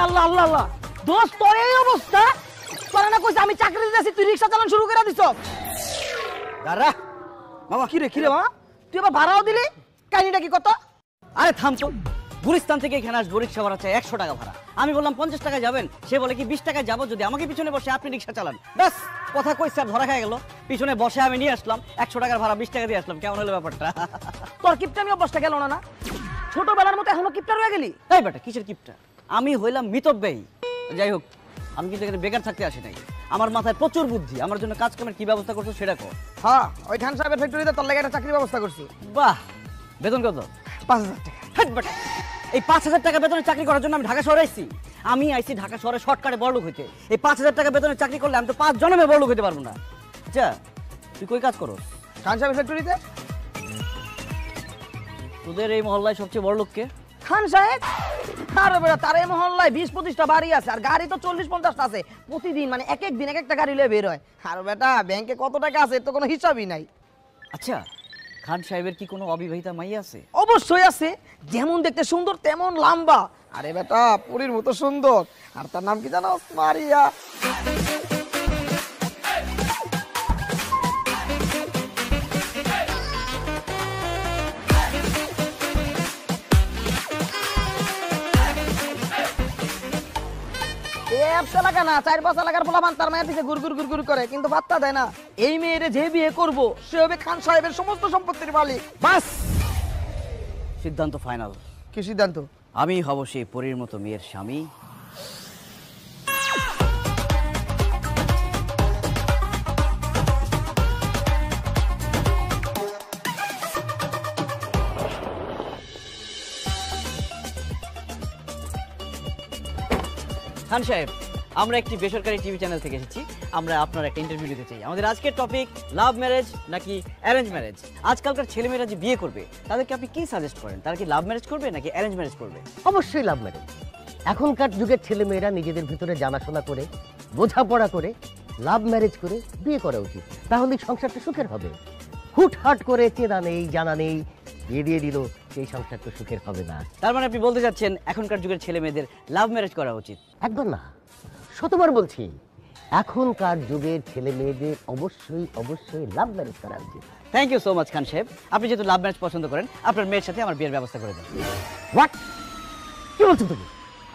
আল্লাহ আল্লাহ আল্লাহ দোস্ত তোর এই অবস্থা তোরা না কইছ আমি চাকরি দিতেছি তুই রিকশা চালান শুরু করে দিছ দাঁড়া মামা কি রে মামা তুই আবার ভাড়াও দিলি কাহিনীটা কি কত আরে থাম তো গুলিস্তান থেকে এখানে আসবো রিক্সা ভাড়া চাই 100 টাকা ভাড়া আমি বললাম 50 টাকা যাবেন সে বলে কি 20 টাকা যাবো যদি আমাকে পিছনে বসে আপনি রিক্সা চালান ব্যাস কথা কইছে আর ধরা খাই গেল পিছনে বসে আমি নিয়ে আসলাম 100 টাকার ভাড়া 20 টাকা দিয়ে আসলাম কেমন হলো ব্যাপারটা তোর কিপটামি অবস্থা গেল না ছোটবেলার মতো এখনো কিপটা রয়ে গেলি এই বেটা কিসের কিপটা আমি হইলাম মিতব্যয়ী যাই হোক আমি কিন্তু এখানে বেকার থাকতে আসি নাই আমার মাথায় প্রচুর বুদ্ধি আমার জন্য কাজ কামের কি ব্যবস্থা করছো সেটা কর হ্যাঁ ওই খান সাহেবের ফ্যাক্টরিতে তোর লাগে একটা চাকরির ব্যবস্থা করছি বাহ বেতন কত 5000 টাকা হাট বেটা এই 5000 টাকা বেতনে চাকরি করার জন্য আমি ঢাকা শহরে আইছি আমি আইছি ঢাকা শহরে শর্টকাটে বড়লোক হইতে এই 5000 টাকা বেতনে চাকরি করলে আমি তো 5 জন্মে বড়লোক হইতে পারবো না আচ্ছা তুই কই কাজ করস খান সাহেবের ফ্যাক্টরিতে তোদের এই মহল্লায় সবচেয়ে বড়লোক কে খান সাহেব আরে বেটা তার এই মহল্লায় 20-25টা বাড়ি আছে আর গাড়ি তো 40-50টা আছে প্রতিদিন মানে এক এক দিন এক একটা গাড়ি লয়ে বের হয় আর বেটা ব্যাংকে কত টাকা আছে তো কোনো হিসাবই নাই আচ্ছা খান সাহেবের কি কোনো অবিবাহিতা মাই আছে অবশ্যই আছে যেমন দেখতে সুন্দর তেমন লম্বা আরে বেটা পুরীর মতো সুন্দর আর তার নাম কি জানো মারিয়া লাগা না 4-5 লাগার পোলাপান তার মায়ের পিছে গুড় গুড় গুড় গুড় করে কিন্তু পাত্তা দেয় না এই মেয়েরে যে বিয়ে করবো সে হবে খান সাহেবের সমস্ত সম্পত্তির মালিক বাস সিদ্ধান্ত ফাইনাল কি সিদ্ধান্ত আমি হব সেই পরীর মতো মেয়ের স্বামী খান সাহেব আমরা একটি বেসরকারি টিভি চ্যানেল থেকে এসেছি আমরা আপনার একটা ইন্টারভিউ দিতে চাই আমাদের আজকের টপিক লাভ ম্যারেজ নাকি অ্যারেঞ্জ ম্যারেজ আজকালকার ছেলেমেয়েরা যে বিয়ে করবে তাদেরকে আপনি কি সাজেস্ট করেন তারা কি লাভ ম্যারেজ করবে নাকি অ্যারেঞ্জ ম্যারেজ করবে অবশ্যই লাভ ম্যারেজ এখনকার যুগের ছেলেমেয়েরা নিজেদের ভিতরে জানাশোনা করে বোঝাপড়া করে লাভ ম্যারেজ করে বিয়ে করা উচিত তাহলে সংসারটা সুখের হবে হুটহাট করে চেনা নেই জানা নেই বিয়ে দিয়ে দিল সেই সংসার তো সুখের হবে না তার মানে আপনি বলতে চাচ্ছেন এখনকার যুগের ছেলেমেয়েদের লাভ ম্যারেজ করা উচিত একদম না শতবার বলছি এখনকার যুগের ছেলে মেয়েদের অবশ্যই অবশ্যই লাভ ম্যারেজ করা উচিত থ্যাংক ইউ সো মাচ খান সাহেব আপনি যেহেতু লাভ ম্যারেজ পছন্দ করেন আপনার মেয়ের সাথে আমার বিয়ের ব্যবস্থা করে দেন হোয়াট কি বলছো তুমি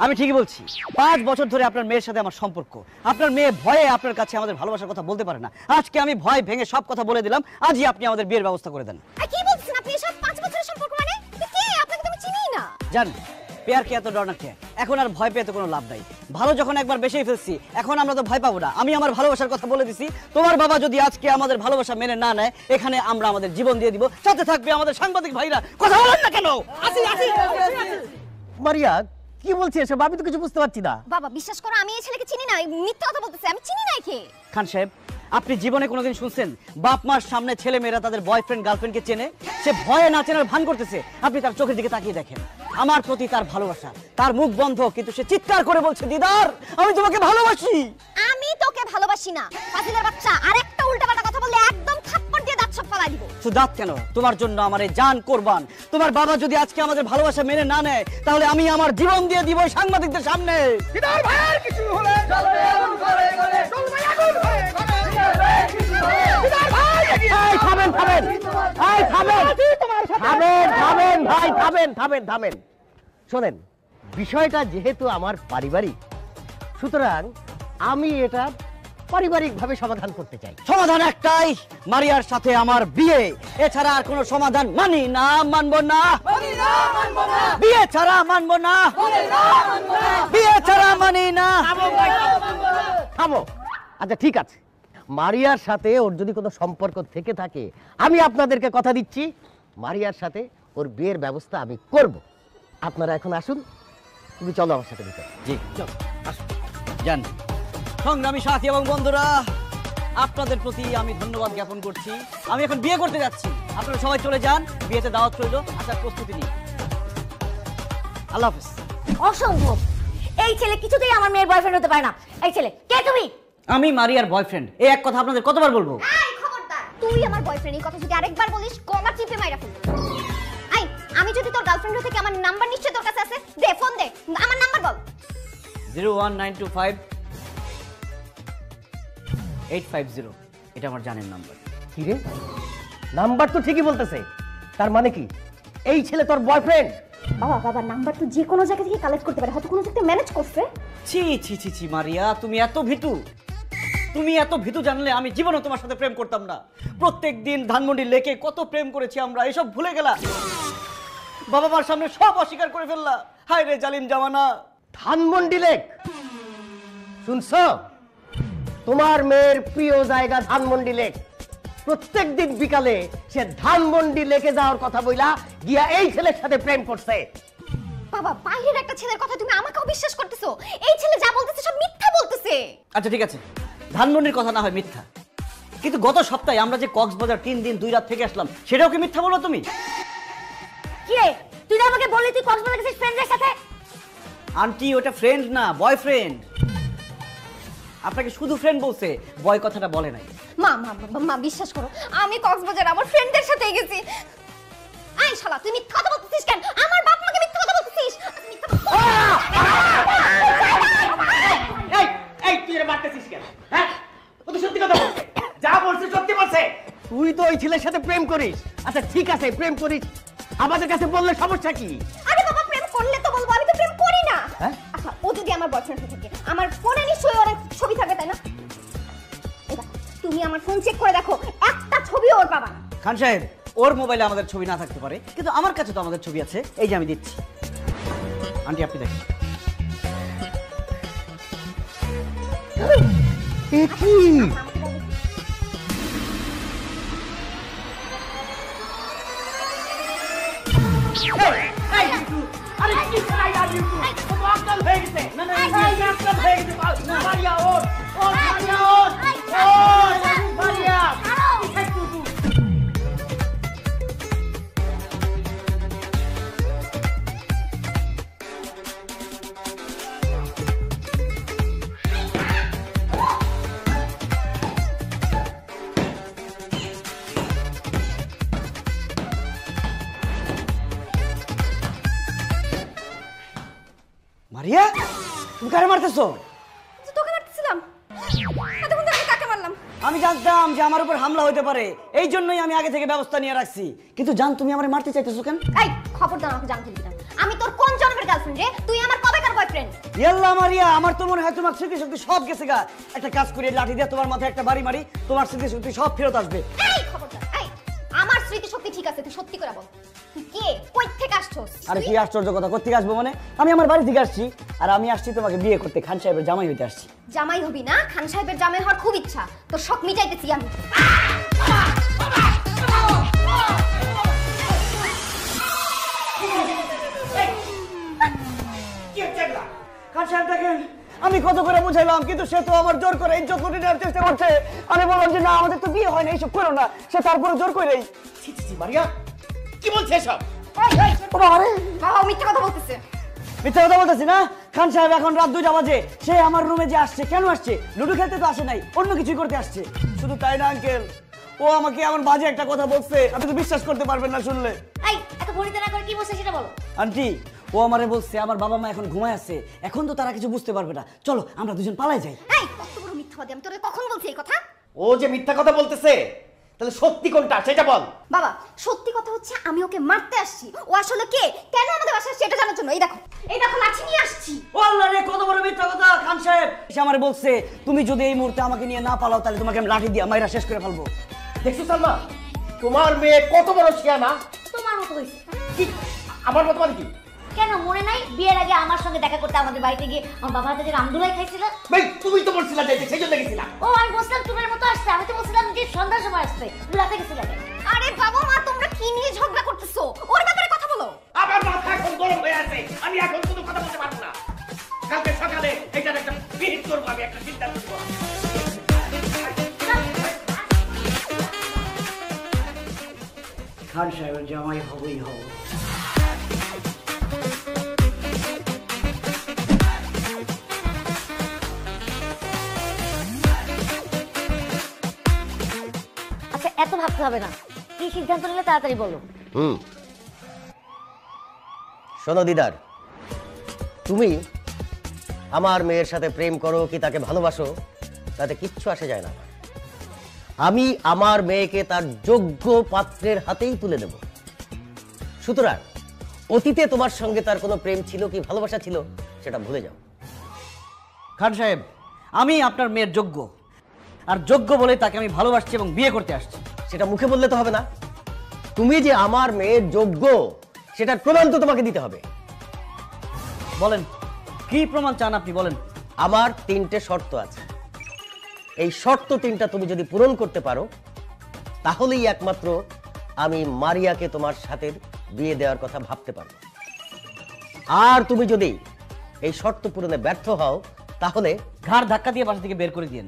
আমি ঠিকই বলছি 5 বছর ধরে আপনার মেয়ের সাথে আমার সম্পর্ক আপনার মেয়ে ভয়ে আপনার কাছে আমাদের ভালোবাসার কথা বলতে পারে না আজকে আমি ভয় ভেঙে সব কথা বলে দিলাম আজই আপনি আমাদের বিয়ের ব্যবস্থা করে দেন কি বলছেন আপনি এসব 5 বছরের সম্পর্ক মানে কে আপনাকে তো আমি চিনিই না জান পেয়ার কে এত ডর না কে এখন আর ভয় পেতে কোনো লাভ নাই ভালো যখন একবার বেশিই ফেলছি এখন আমরা তো ভয় পাবো না আমি আমার ভালোবাসার কথা বলে দিছি তোমার বাবা যদি আজকে আমাদের ভালোবাসা মেনে না নেয় এখানে আমরা আমাদের জীবন দিয়ে দিব সাথে থাকবে আমাদের সাংবাদিক ভাইরা কথা বলেন না কেন আসি মারিয়া কি বলছিস এসব আমি তো কিছু বুঝতে পারছি না বাবা বিশ্বাস করো আমি এই ছেলেকে চিনি না মিথ্যা কথা বলতেছে আমি চিনি না একে খান সাহেব আপনি জীবনে কোনোদিন শুনছেন বাপ মার সামনে ছেলে মেয়েরা তাদের বয়ফ্রেন্ড গার্লফ্রেন্ডকে চেনে সে ভয়ে না চেনার ভান করতেছে আপনি তার চোখের দিকে তাকিয়ে দেখেন আমার প্রতি তার ভালোবাসা তার মুখ বন্ধ কিন্তু সে চিৎকার করে বলছে দিদার আমি তোমাকে ভালোবাসি আমি তোকে ভালোবাসি না ফাজিলের বাচ্চা আরেকটা উল্টাপাল্টা কথা বললে একদম থাপ্পড় দিয়ে দাঁত সব ফালাই দিব শুধু দাঁত কেন তোমার জন্য আমার এই জান কোরবান তোমার বাবা যদি আজকে আমাদের ভালোবাসা মেনে না নেয় তাহলে আমি আমার জীবন দিয়ে দিব সাংবাদিকদের সামনে দিদার ভাইয়ের কিছু হলে চলবে আগুন করে করে চলবে আগুন করে করে দিদার ভাই এই থামেন থামেন এই থামেন থামেন থামেন ভাই থামেন থামেন থামেন শোনেন বিষয়টা যেহেতু আমার পারিবারিক সুতরাং আমি এটা পারিবারিকভাবে সমাধান করতে চাই সমাধান একটাই মারিয়ার সাথে আমার বিয়ে এছাড়া আর কোনো সমাধান মানি না মানবো না বিয়ে ছাড়া মানবো না বিয়ে ছাড়া মানি না থামো আচ্ছা ঠিক আছে মারিয়ার সাথে ওর যদি কোনো সম্পর্ক থেকে থাকে আমি আপনাদেরকে কথা দিচ্ছি মারিয়ার সাথে ওর বিয়ের ব্যবস্থা আমি করব আপনারা এখন আসুন তুমি চলো আমার সাথে ভিতরে জি চলো আসুন যান সংগ্রামী সাথী এবং বন্ধুরা আপনাদের প্রতি আমি ধন্যবাদ জ্ঞাপন করছি আমি এখন বিয়ে করতে যাচ্ছি আপনারা সবাই চলে যান বিয়েতে দাওয়াত রইল আসার প্রস্তুতি নিন আল্লাহ হাফেজ অসম্ভব এই ছেলে কিছুতেই আমার মেয়ের বয়ফ্রেন্ড হতে পারে না এই ছেলে কে তুমি আমি মারিয়ার বয়ফ্রেন্ড এই এক কথা আপনাদের কতবার বলবো এই খবরদার তুই আমার বয়ফ্রেন্ড এই কথা যদি আরেকবার বলিস কমা চিপে মাইরা ফেলবো আই আমি যদি তোর গার্লফ্রেন্ড হতে কি আমার নাম্বার নিশ্চয় তোর কাছে আছে দে ফোন দে আমার নাম্বার বল 01925-850, এটা আমার জানের নাম্বার। কি রে, নাম্বার তো ঠিকই বলতেছে, তার মানে কি এই ছেলে তোর বয়ফ্রেন্ড? বাবা বাবা নাম্বার তো যে কোনো জায়গা থেকে কালেক্ট করতে পারে, হয়তো কোনো জায়গায় ম্যানেজ করছে। ছি ছি ছি ছি মারিয়া, তুমি এত ভীতু, তুমি এত ভীতু জানলে আমি জীবনে তোমার সাথে প্রেম করতাম না। প্রত্যেকদিন ধানমন্ডি লেকে কত প্রেম করেছি আমরা, এসব ভুলে গেলা। বাবা মার সামনে সব অস্বীকার করে ফেললা। হায় রে জালিম জামানা। ধানমন্ডি লেক, শুনছো? তোমার মেয়ের প্রিয় জায়গা ধানমন্ডি লেক। প্রত্যেকদিন বিকালে সে ধানমন্ডি লেকে যাওয়ার কথা বইলা গিয়া এই ছেলের সাথে প্রেম করছে। বাবা বাইরের একটা ছেলের কথা তুমি আমাকেও বিশ্বাস করতেছো? এই ছেলে যা বলতেছে সব মিথ্যা বলতেছে। আচ্ছা ঠিক আছে, ধানমন্ডির কথা না হয় মিথ্যা, কিন্তু গত সপ্তাহে আমরা যে কক্সবাজার 3 দিন 2 রাত থেকে আসলাম, সেটাও কি মিথ্যা বলো তুমি? কি রে, তুই না আমাকে বললি তুই কক্সবাজার গেছিস ফ্রেন্ডের সাথে? আন্টি ওটা ফ্রেন্ড না, বয়ফ্রেন্ড। আপনাকে শুধু ফ্রেন্ড বলছে, বয় কথাটা বলে নাই। মা মা মা বিশ্বাস করো, আমি কক্সবাজার আমার ফ্রেন্ডদের সাথেই গেছি। আই শালা তুই মিথ্যা কথা বলতেছিস কেন? আমার বাপ মাকে মিথ্যা কথা বলতেছিস? এই এই তুই এর মারতেছিস কেন? হ্যাঁ, ও তো সত্যি কথা বলছে, যা বলছে সত্যি বলছে। তুই তো ওই ছেলের সাথে প্রেম করিস। আচ্ছা ঠিক আছে, প্রেম করিস, আমাদের কাছে বললে সমস্যা কি? আরে বাবা প্রেম করলে তো বলবো, আমি তো প্রেম করি না। হ্যাঁ? আচ্ছা ও যদি আমার বয়ফ্রেন্ড হয়ে থাকে, আমার ফোনে নিশ্চয়ই অনেক ছবি থাকবে তাই না? এটা তুমি আমার ফোন চেক করে দেখো, একটা ছবিও ওর পাবা না। খান সাহেব, ওর মোবাইলে আমাদের ছবি না থাকতে পারে, কিন্তু আমার কাছে তো আমাদের ছবি আছে। এই যে আমি দিচ্ছি, আন্টি আপনি দেখেন। এ কি? আরে কি করাই আর ইউটিউব ও পাগল হয়ে গেছে। না না পাগল হয়ে গেছে। মারিয়া ও মারিয়া ও মারিয়া মারিয়া, তুমি কারে মারতেছো? তোকে মারতেছিলাম। এতক্ষণ ধরে কাকে মারলাম? আমি জানতাম যে আমার উপর হামলা হতে পারে, এই জন্যই আমি আগে থেকে ব্যবস্থা নিয়ে রাখছি। কিন্তু জান, তুমি আমারে মারতে চাইতেছো কেন? এই খবরদার আমাকে জানতে দিবি না। আমি তোর কোন জন্মের গার্লফ্রেন্ড রে? তুই আমার কবেকার বয়ফ্রেন্ড? ইয়াল্লা মারিয়া, আমার তো মনে হয় তোমার স্মৃতিশক্তি সব গেছে গা। একটা কাজ করি, লাঠি দিয়ে তোমার মাথায় একটা বাড়ি মারি, তোমার স্মৃতিশক্তি সব ফেরত আসবে। এই খবরদার, এই আমার স্মৃতিশক্তি ঠিক আছে, তুই সত্যি করে বল তুই কে, কই থেকে আসছস? আরে কি আশ্চর্য কথা, কোত্থেকে আসবো মানে? আমি আমার বাড়ি থেকে আসছি, আর আমি আসছি তোমাকে বিয়ে করতে, খান সাহেবের জামাই হইতে আসছি। জামাই হবি না? খান সাহেবের জামাই হওয়ার খুব ইচ্ছা, তোর শখ মিটাইতেছি আমি। খান সাহেব দেখেন, আমি কত করে বুঝাইলাম, কিন্তু সে তো আমার জোর করে ইজ্জত লুটে নেওয়ার চেষ্টা করছে। আমি বললাম যে না, আমাদের তো বিয়ে হয় না, এইসব করো না। সে তারপরে জোর করেই। ছি ছি ছি, মারিয়া কি বলছে এসব? ও বাবা রে, বাবা ও মিথ্যা কথা বলতেছে। মিথ্যা কথা বলতেছি না। খান সাহেব এখন রাত 2টা বাজে, সে আমার রুমে যে আসছে, কেন আসছে? লুডো খেলতে তো আসে নাই, অন্য কিছুই করতে আসছে। শুধু তাই না আঙ্কেল, ও আমাকে এমন বাজে একটা কথা বলছে, আপনি তো বিশ্বাস করতে পারবেন না শুনলে। এই এত ভরিতে না করে কি বলছিস সেটা বলো। আন্টি, ও আমারে বলছে আমার বাবা মা এখন ঘুমায় আছে, এখন তো তারা কিছু বুঝতে পারবে না, চলো আমরা দুজন পালাই যাই। এই কত বড় মিথ্যাবাদী, আমি তোরে কখন বলছি এই কথা? ও যে মিথ্যা কথা বলতেছে, তাহলে সত্যি কোনটা সেটা বল। বাবা সত্যি কথা হচ্ছে আমি ওকে মারতে আসছি। ও আসলে কে, কেন আমাদের বাসায় সেটা জানার জন্য। এই দেখো লাঠি নিয়ে আসছি। ও আল্লাহ রে, কত বড় মিথ্যা কথা! খান সাহেব সে আমারে বলছে তুমি যদি এই মুহূর্তে আমাকে নিয়ে না পালাও, তাহলে তোমাকে আমি লাঠি দিয়ে মাইরা শেষ করে ফেলবো। দেখছো সালমা, তোমার মেয়ে কত বড় শিয়ানা। তোমার মতো হয়েছে। কি আমার মত মানে কি? কেন মনে নাই বিয়ের আগে আমার সঙ্গে দেখা করতে আমাদের বাড়িতে গিয়ে আমার বাবার হাতে যে রামদুলাই খাইছিল? ভাই তুমি তো বলছিলা যাইতে, সেই জন্য গেছিলাম। ও আমি বলছিলাম তোমার মতো আসছে, আমি তো বলছিলাম যে সন্ধ্যার সময় আসছে, তুমি রাতে গেছিলে কেন? আরে বাবা মা তোমরা কি নিয়ে ঝগড়া করতেছো? ওর ব্যাপারে কথা বলো। আমার মাথা এখন গরম হয়ে আছে, আমি এখন কোনো কথা বলতে পারবো না। কালকে সকালে এটার একটা বিহিত করবো, আমি একটা সিদ্ধান্ত করবো। খান সাহেবের জামাই হবই হব। আচ্ছা এত ভাবতে হবে না, কি সিদ্ধান্ত নিলে তাড়াতাড়ি বলো। শোনো দিদার, তুমি আমার মেয়ের সাথে প্রেম করো কি তাকে ভালোবাসো, তাতে কিচ্ছু আসে যায় না। আমি আমার মেয়েকে তার যোগ্য পাত্রের হাতেই তুলে দেব। সুতরাং অতীতে তোমার সঙ্গে তার কোনো প্রেম ছিল কি ভালোবাসা ছিল সেটা ভুলে যাও। খান সাহেব, আমি আপনার মেয়ের যোগ্য, আর যোগ্য বলে তাকে আমি ভালোবাসছি এবং বিয়ে করতে আসছি। সেটা মুখে বললে তো হবে না, তুমি যে আমার মেয়ের যোগ্য সেটার প্রমাণ তো তোমাকে দিতে হবে। বলেন কি প্রমাণ চান আপনি, বলেন। আমার 3টে শর্ত আছে, এই শর্ত 3টা তুমি যদি পূরণ করতে পারো তাহলেই একমাত্র আমি মারিয়াকে তোমার সাথে বিয়ে দেওয়ার কথা ভাবতে পারবো। আর তুমি যদি এই শর্ত পূরণে ব্যর্থ হও তাহলে ঘাড় ধাক্কা দিয়ে বাসা থেকে বের করে দিয়েন।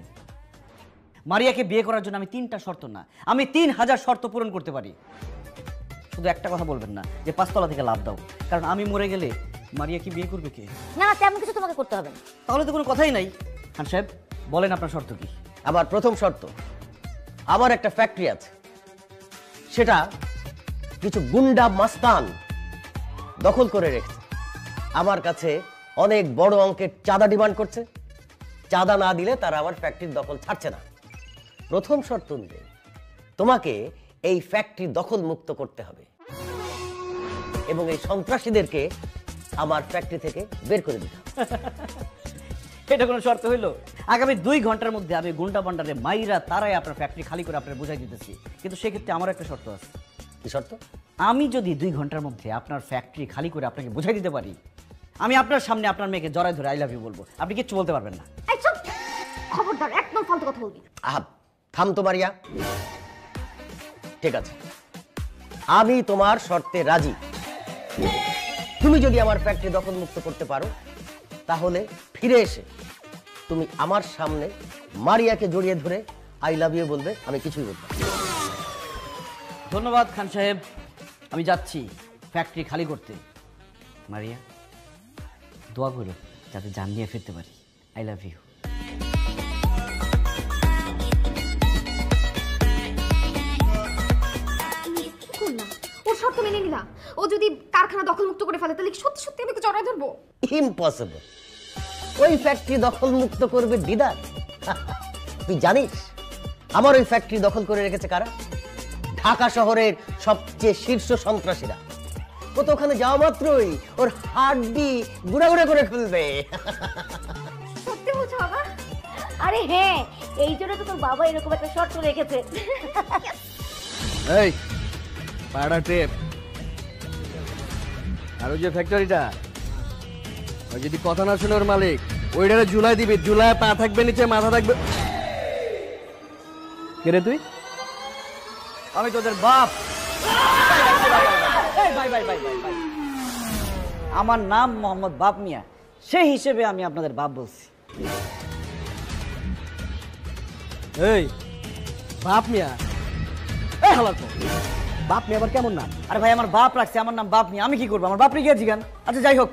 মারিয়াকে বিয়ে করার জন্য আমি 3টা শর্ত না, আমি 3000 শর্ত পূরণ করতে পারি। শুধু একটা কথা বলবেন না যে 5 তলা থেকে লাভ দাও, কারণ আমি মরে গেলে মারিয়া কি বিয়ে করবে কে? না না, তেমন কিছু তোমাকে করতে হবে না। তাহলে তো কোনো কথাই নাই। খান সাহেব বলেন আপনার শর্ত কি? আমার প্রথম শর্ত, আমার একটা ফ্যাক্টরি আছে, সেটা কিছু গুন্ডা মাস্তান দখল করে রেখেছে। আমার কাছে অনেক বড় অঙ্কের চাঁদা ডিমান্ড করছে, চাঁদা না দিলে তারা আমার ফ্যাক্টরির দখল ছাড়ছে না। প্রথম শর্ত অনুযায়ী তোমাকে এই ফ্যাক্টরি দখল মুক্ত করতে হবে এবং এই সন্ত্রাসীদেরকে আমার ফ্যাক্টরি থেকে বের করে দিতে হবে। এটা কোনো শর্ত হইলো? আগামী 2 ঘন্টার মধ্যে আমি গুন্ডা বান্ডারে মাইরা তারাই আপনার ফ্যাক্টরি খালি করে আপনার বুঝাই দিতেছি, কিন্তু সেক্ষেত্রে আমার একটা শর্ত আছে। কি শর্ত? আমি যদি 2 ঘন্টার মধ্যে আপনার ফ্যাক্টরি খালি করে আপনাকে বুঝাই দিতে পারি, আমি আপনার সামনে আপনার মেয়েকে জড়ায় ধরে আই লাভ ইউ বলবো, আপনি কিচ্ছু বলতে পারবেন না। এই চুপ, খবরদার একদম ফালতু কথা বলবি। আহা, থাম তো মারিয়া। ঠিক আছে, আমি তোমার শর্তে রাজি। তুমি যদি আমার ফ্যাক্টরি দখল মুক্ত করতে পারো তাহলে ফিরে এসে তুমি আমার সামনে মারিয়াকে জড়িয়ে ধরে আই লাভ ইউ বলবে, আমি কিছুই বলবো না। ধন্যবাদ খান সাহেব, আমি যাচ্ছি ফ্যাক্টরি খালি করতে। মারিয়া দোয়া করো যাতে জান নিয়ে ফিরতে পারি। I love you. ওর শর্ত মেনে নিলাম, ও যদি কারখানা দখল মুক্ত করে ফেলে তাহলে কি সত্যি সত্যি আমি জড়ায় ধরবো? ইম্পসিবল। ওই ফ্যাক্টরি দখল মুক্ত করবে দিদার। তুই জানিস আমার ওই ফ্যাক্টরি দখল করে রেখেছে কারা? ঢাকা শহরের সবচেয়ে শীর্ষ সন্ত্রাসীরা। ও তো ওখানে যাওয়া মাত্রই ওর হাড্ডি গুড়া গুড়া করে খুলবে। সত্যি বলছো বাবা? আরে হ্যাঁ, এই জন্য তো তোর বাবা এরকম একটা শর্ত রেখেছে। এই পাড়া টেপ আর ওই যে ফ্যাক্টরিটা, ওই যদি কথা না শুনে ওর মালিক, ওইটারে ঝুলাই দিবি, ঝুলাই পা থাকবে নিচে, মাথা থাকবে। কে রে তুই? আমি তোদের বাপ। আমার নাম মোহাম্মদ বাপ মিয়া, সেই হিসেবে আমি আপনাদের বাপ বলছি। এই বাপ মিয়া? এই হালার পর বাপ মিয়া আবার কেমন নাম? আরে ভাই আমার বাপ রাখছে, আমার নাম বাপ মিয়া, আমি কি করবো? আমার বাপ রেখে জিগান। আচ্ছা যাই হোক,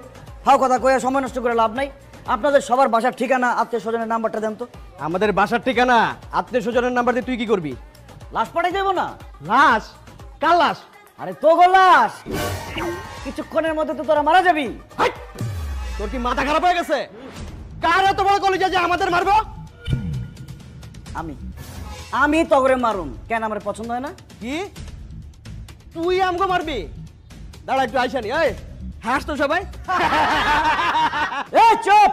হাও কথা কয়ে সময় নষ্ট করে লাভ নাই। আপনাদের সবার বাসার ঠিকানা, আত্মীয় স্বজনের নাম্বারটা দেন তো। আমাদের বাসার ঠিকানা, আত্মীয় স্বজনের নাম্বার দিয়ে তুই কি করবি? লাশ পাঠাই দেবো না? লাশ? কার লাশ? আরে তো গো লাশ, কিছুক্ষণের মধ্যে তো তোরা মারা যাবি। হাই! তোর কি মাথা খারাপ হয়ে গেছে? কার এত বড় কলিজা যে আমাদের মারবো? আমি তগরে মারুম কেন? আমার পছন্দ হয় না? কি তুই আমগো মারবি? দাঁড়া একটু আইসানি। এই হাস তো সবাই। এই চুপ!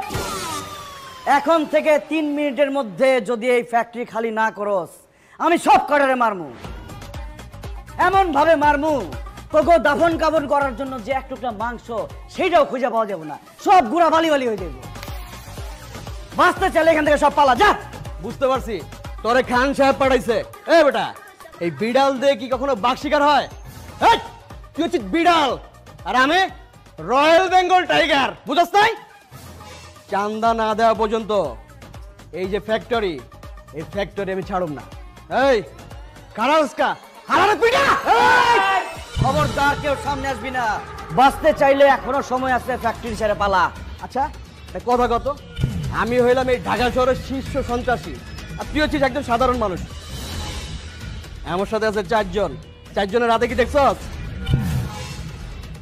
এখন থেকে 3 মিনিটের মধ্যে যদি এই ফ্যাক্টরি খালি না করস, আমি সব কটারে মারমু। এমন ভাবে মারমু তোকে দাফন কাফন করার জন্য যে এক টুকরা মাংস সেইটাও খুঁজে পাওয়া যাবে না, সব গুড়া বালি বালি হয়ে যাবে। বাঁচতে চাইলে এখান থেকে সব পালা যা। বুঝতে পারছি তোরে খান সাহেব পাঠাইছে। এ বেটা, এই বিড়াল দিয়ে কি কখনো বাঘ শিকার হয়? এই, তুই হচ্ছিস বিড়াল আর আমি রয়্যাল বেঙ্গল টাইগার, বুঝছ নাই? চান্দা না দেওয়া পর্যন্ত এই যে ফ্যাক্টরি, এই ফ্যাক্টরি আমি ছাড়ব না। এই কারাউসকা হারারে পিটা! খবরদার কেউ সামনে আসবি না। বাঁচতে চাইলে এখনো সময় আছে, ফ্যাক্টরি ছেড়ে পালা। আচ্ছা একটা কথা কত, আমি হইলাম এই ঢাকা শহরের শীর্ষ সন্ত্রাসী আর তুই হচ্ছিস একজন সাধারণ মানুষ। আমার সাথে আছে 4 জন। 4 জনের হাতে কি দেখছস?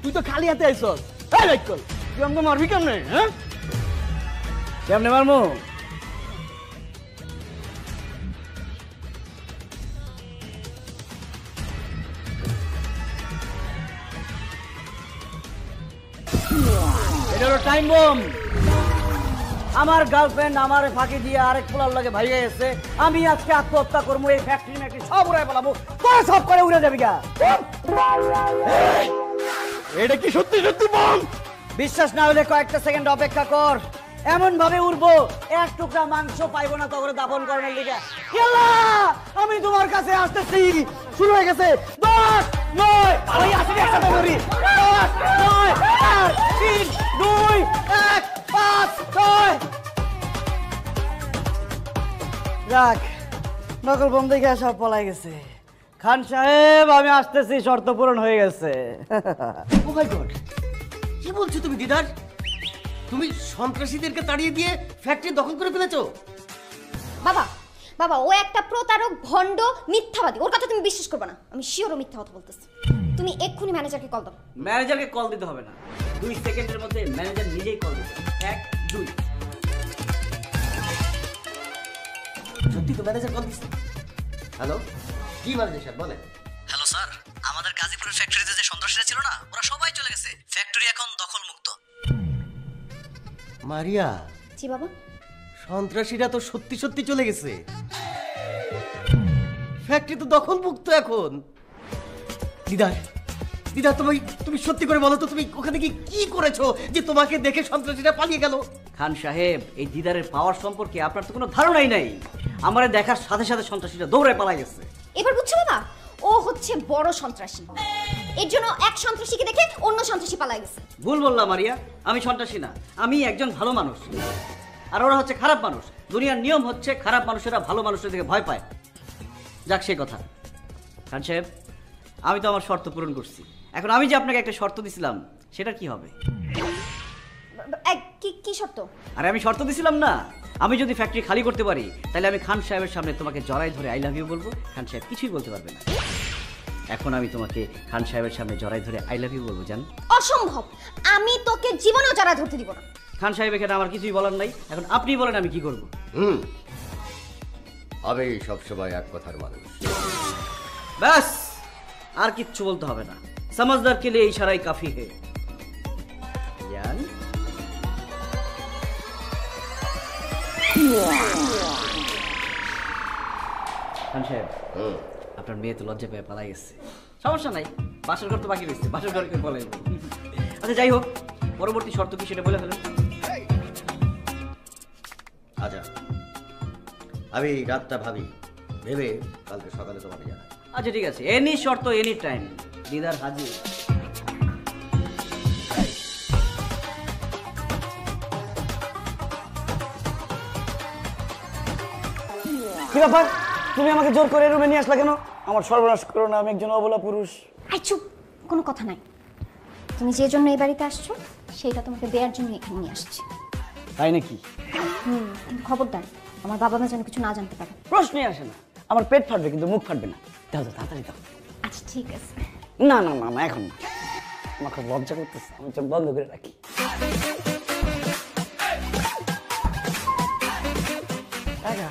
তুই তো খালি হাতে আইছস। এই রাইকল, তুই আমাকে মারবি কেমনে? হ্যাঁ কেমনে মারমু? এটা হলো টাইম বম। আমার গার্লফ্রেন্ড আমার ফাঁকি দিয়ে আরেক পোলার লাগে ভাইয়া এসে, আমি আজকে আত্মহত্যা করবো, এই ফ্যাক্টরি ম্যাক্টরি সব উড়াই পালাবো, তোরা সব করে উড়ে যাবি গা। এটা কি সত্যি সত্যি বল? বিশ্বাস না হলে কয়েকটা সেকেন্ড অপেক্ষা কর, এমন ভাবে উড়বো এক টুকরা মাংস পাইবো না তখন দাফন করার লিগে। আমি তোমার কাছে আসতেছি। শুরু হয়ে গেছে। 10 9 ওই আসলে একসাথে ধরি। 10 9 8 3 2 1 5 6। যাক, নকল বম দেখে সব পলাই গেছে। খান সাহেব আমি আসতেছি, শর্ত পূরণ হয়ে গেছে। ও মাই গড, কি বলছো তুমি দিদার? তুমি সন্ত্রাসীদেরকে তাড়িয়ে দিয়ে ফ্যাক্টরি দখল করে ফেলেছো? বাবা বাবা ও একটা প্রতারক, ভণ্ড, মিথ্যাবাদী। ওর কথা তুমি বিশ্বাস করবে না, আমি শিওর ও মিথ্যা কথা বলতেছি। তুমি এক্ষুনি ম্যানেজারকে কল দাও। ম্যানেজারকে কল দিতে হবে না, 2 সেকেন্ডের মধ্যে ম্যানেজার নিজেই কল দিবে। 1 2। সত্যি তো ম্যানেজার কল দিচ্ছে। হ্যালো, কি ম্যানেজার স্যার বলেন? হ্যালো স্যার, আমাদের গাজীপুরের ফ্যাক্টরিতে যে সন্ত্রাসীরা ছিল না, ওরা সবাই চলে গেছে। ফ্যাক্টরি এখন দখল মুক্ত। মারিয়া, জি বাবা। সন্ত্রাসীরা তো সত্যি সত্যি চলে গেছে, ফ্যাক্টরি তো দখল মুক্ত এখন। দিদা দিদা, তুমি সত্যি করে বলো তো, তুমি ওখানে কি করেছো যে তোমাকে দেখে সন্ত্রাসীরা পালিয়ে গেল? খান সাহেব, এই দিদারের পাওয়ার সম্পর্কে আপনার তো কোনো ধারণাই নাই। আমারে দেখার সাথে সাথে সন্ত্রাসীরা দৌড়ে পালাই গেছে। এবার বুঝছো বাবা, ও হচ্ছে বড় সন্ত্রাসী। এর জন্য এক সন্ত্রাসীকে দেখে অন্য সন্ত্রাসী পালাই গেছে। ভুল বললাম মারিয়া, আমি সন্ত্রাসী না, আমি একজন ভালো মানুষ। আর ওরা হচ্ছে খারাপ মানুষ। দুনিয়ার নিয়ম হচ্ছে খারাপ মানুষেরা ভালো মানুষের দিকে ভয় পায়। যাক সে কথা। খান সাহেব, আমি তো আমার শর্ত পূরণ করছি, এখন আমি যে আপনাকে একটা শর্ত দিছিলাম সেটা কি হবে? কি শর্ত? আরে আমি শর্ত দিছিলাম না, আমি যদি ফ্যাক্টরি খালি করতে পারি তাহলে আমি খান সাহেবের সামনে তোমাকে জড়াই ধরে আই লাভ ইউ বলবো, খান সাহেব কিছুই বলতে পারবে না। এখন আমি তোমাকে খান সাহেবের সামনে জড়াই ধরে আই লাভ ইউ বলবো জান? অসম্ভব, আমি তোকে জীবনেও যারা ধরতে দিব না। খান সাহেব, এখানে আমার কিছুই বলার নাই, এখন আপনি বলেন আমি কি করব? আমি সবসময় এক কথার মানুষ। ব্যাস, আর কিচ্ছু বলতে হবে না। समझदार के लिए इशारा ही काफी है জান। খান সাহেব, আপনার মেয়ে তো লজ্জা পেয়ে পালাই গেছে। সমস্যা নাই, বাসর ঘর তো বাকি রয়েছে, বাসর ঘরকে বলে। আচ্ছা যাই হোক, পরবর্তী শর্ত কি সেটা বলে ফেলেন। আচ্ছা, আমি রাতটা ভাবি, ভেবে কালকে সকালে তোমাকে জানাই। আচ্ছা ঠিক আছে, এনি শর্ত এনি টাইম। দিদার হাজির। কি ব্যাপার, তুমি আমাকে জোর করে রুমে নিয়ে আসলা কেন? আমার সর্বনাশ করো না, আমি একজন অবলা পুরুষ। আই চুপ, কোনো কথা নাই। তুমি যে জন্য এই বাড়িতে আসছো সেইটা তোমাকে দেওয়ার জন্য এখানে নিয়ে আসছি। তাই নাকি? কিন্তু খবরদার আমার বাবা মা যেন কিছু না জানতে পারে। প্রশ্নই আসে না, আমার পেট ফাটবে কিন্তু মুখ ফাটবে না। দাও দাও, তাড়াতাড়ি দাও। আচ্ছা ঠিক আছে। না না না, এখন না, আমার খুব লজ্জা করতেছে, আমি চোখ বন্ধ করে রাখি। টাকা?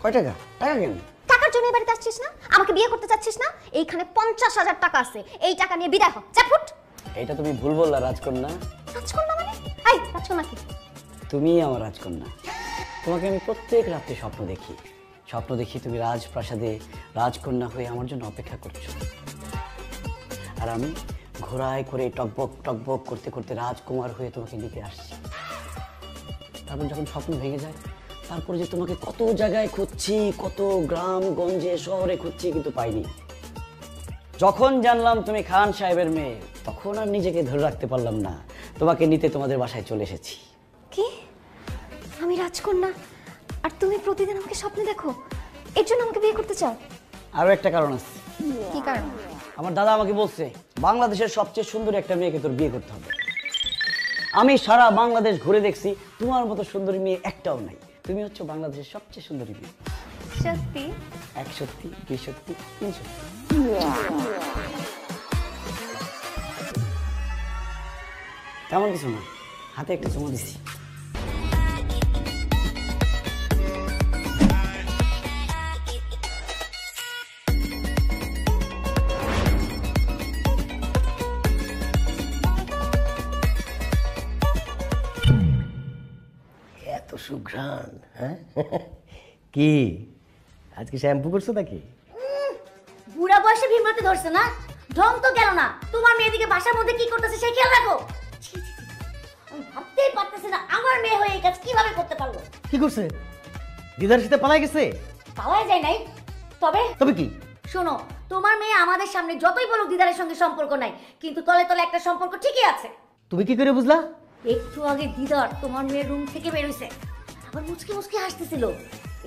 কয় টাকা? টাকা কেন? টাকার জন্য এই বাড়িতে আসছিস না? আমাকে বিয়ে করতে চাচ্ছিস না? এইখানে 50,000 টাকা আছে, এই টাকা নিয়ে বিদায় হ। চাপুট। এটা তুমি ভুল বললা রাজকন্যা। রাজকন্যা মানে? আই রাজকন্যা কি? তুমি আমার রাজকন্যা। তোমাকে আমি প্রত্যেক রাতে স্বপ্ন দেখি তুমি রাজপ্রাসাদে রাজকন্যা হয়ে আমার জন্য অপেক্ষা করছো, আর আমি ঘোড়ায় করে টকবক টকবক করতে করতে রাজকুমার হয়ে তোমাকে নিতে আসছি। তারপর যখন স্বপ্ন ভেঙে যায়, তারপর যে তোমাকে কত জায়গায় খুঁজছি, কত গ্রাম গঞ্জে শহরে খুঁজছি, কিন্তু পাইনি। যখন জানলাম তুমি খান সাহেবের মেয়ে, তখন আর নিজেকে ধরে রাখতে পারলাম না, তোমাকে নিতে তোমাদের বাসায় চলে এসেছি। কি? আমি রাজকন্যা আর তুমি প্রতিদিন আমাকে স্বপ্নে দেখো, এর জন্য আমাকে বিয়ে করতে চাও? আরো একটা কারণ আছে। কি কারণ? আমার দাদা আমাকে বলছে বাংলাদেশের সবচেয়ে সুন্দর একটা মেয়েকে তোর বিয়ে করতে হবে। আমি সারা বাংলাদেশ ঘুরে দেখছি, তোমার মতো সুন্দরী মেয়ে একটাও নাই। তুমি হচ্ছে বাংলাদেশের সবচেয়ে সুন্দরী মেয়ে। সত্যি? 1 সত্যি, 2 সত্যি, 3 সত্যি। তেমন কিছু না, হাতে একটা চুমু দিছি। সুঘ্রাণ, হ্যাঁ? কি আজকে শ্যাম্পু করছো নাকি? বুড়া বয়সে ভীমরাতে ধরছে না, ঢং তো গেল না। তোমার মেয়েদিকে বাসার মধ্যে কি করতেছে সেই খেয়াল রাখো। ছি, ছি, ছি। আমি ভাবতেই পারতেছি না আমার মেয়ে হয়ে এই কাজ কিভাবে করতে পারলো। কি করছে? দিদার সাথে পালাই গেছে? পাওয়াই যায় নাই। তবে কি? শোনো, তোমার মেয়ে আমাদের সামনে যতই বলুক দিদারের সঙ্গে সম্পর্ক নাই, কিন্তু তলে তলে একটা সম্পর্ক ঠিকই আছে। তুমি কি করে বুঝলা? একটু আগে দিদার তোমার মেয়ের রুম থেকে বের হইছে, আবার মুচকি মুচকি হাসতেছিল।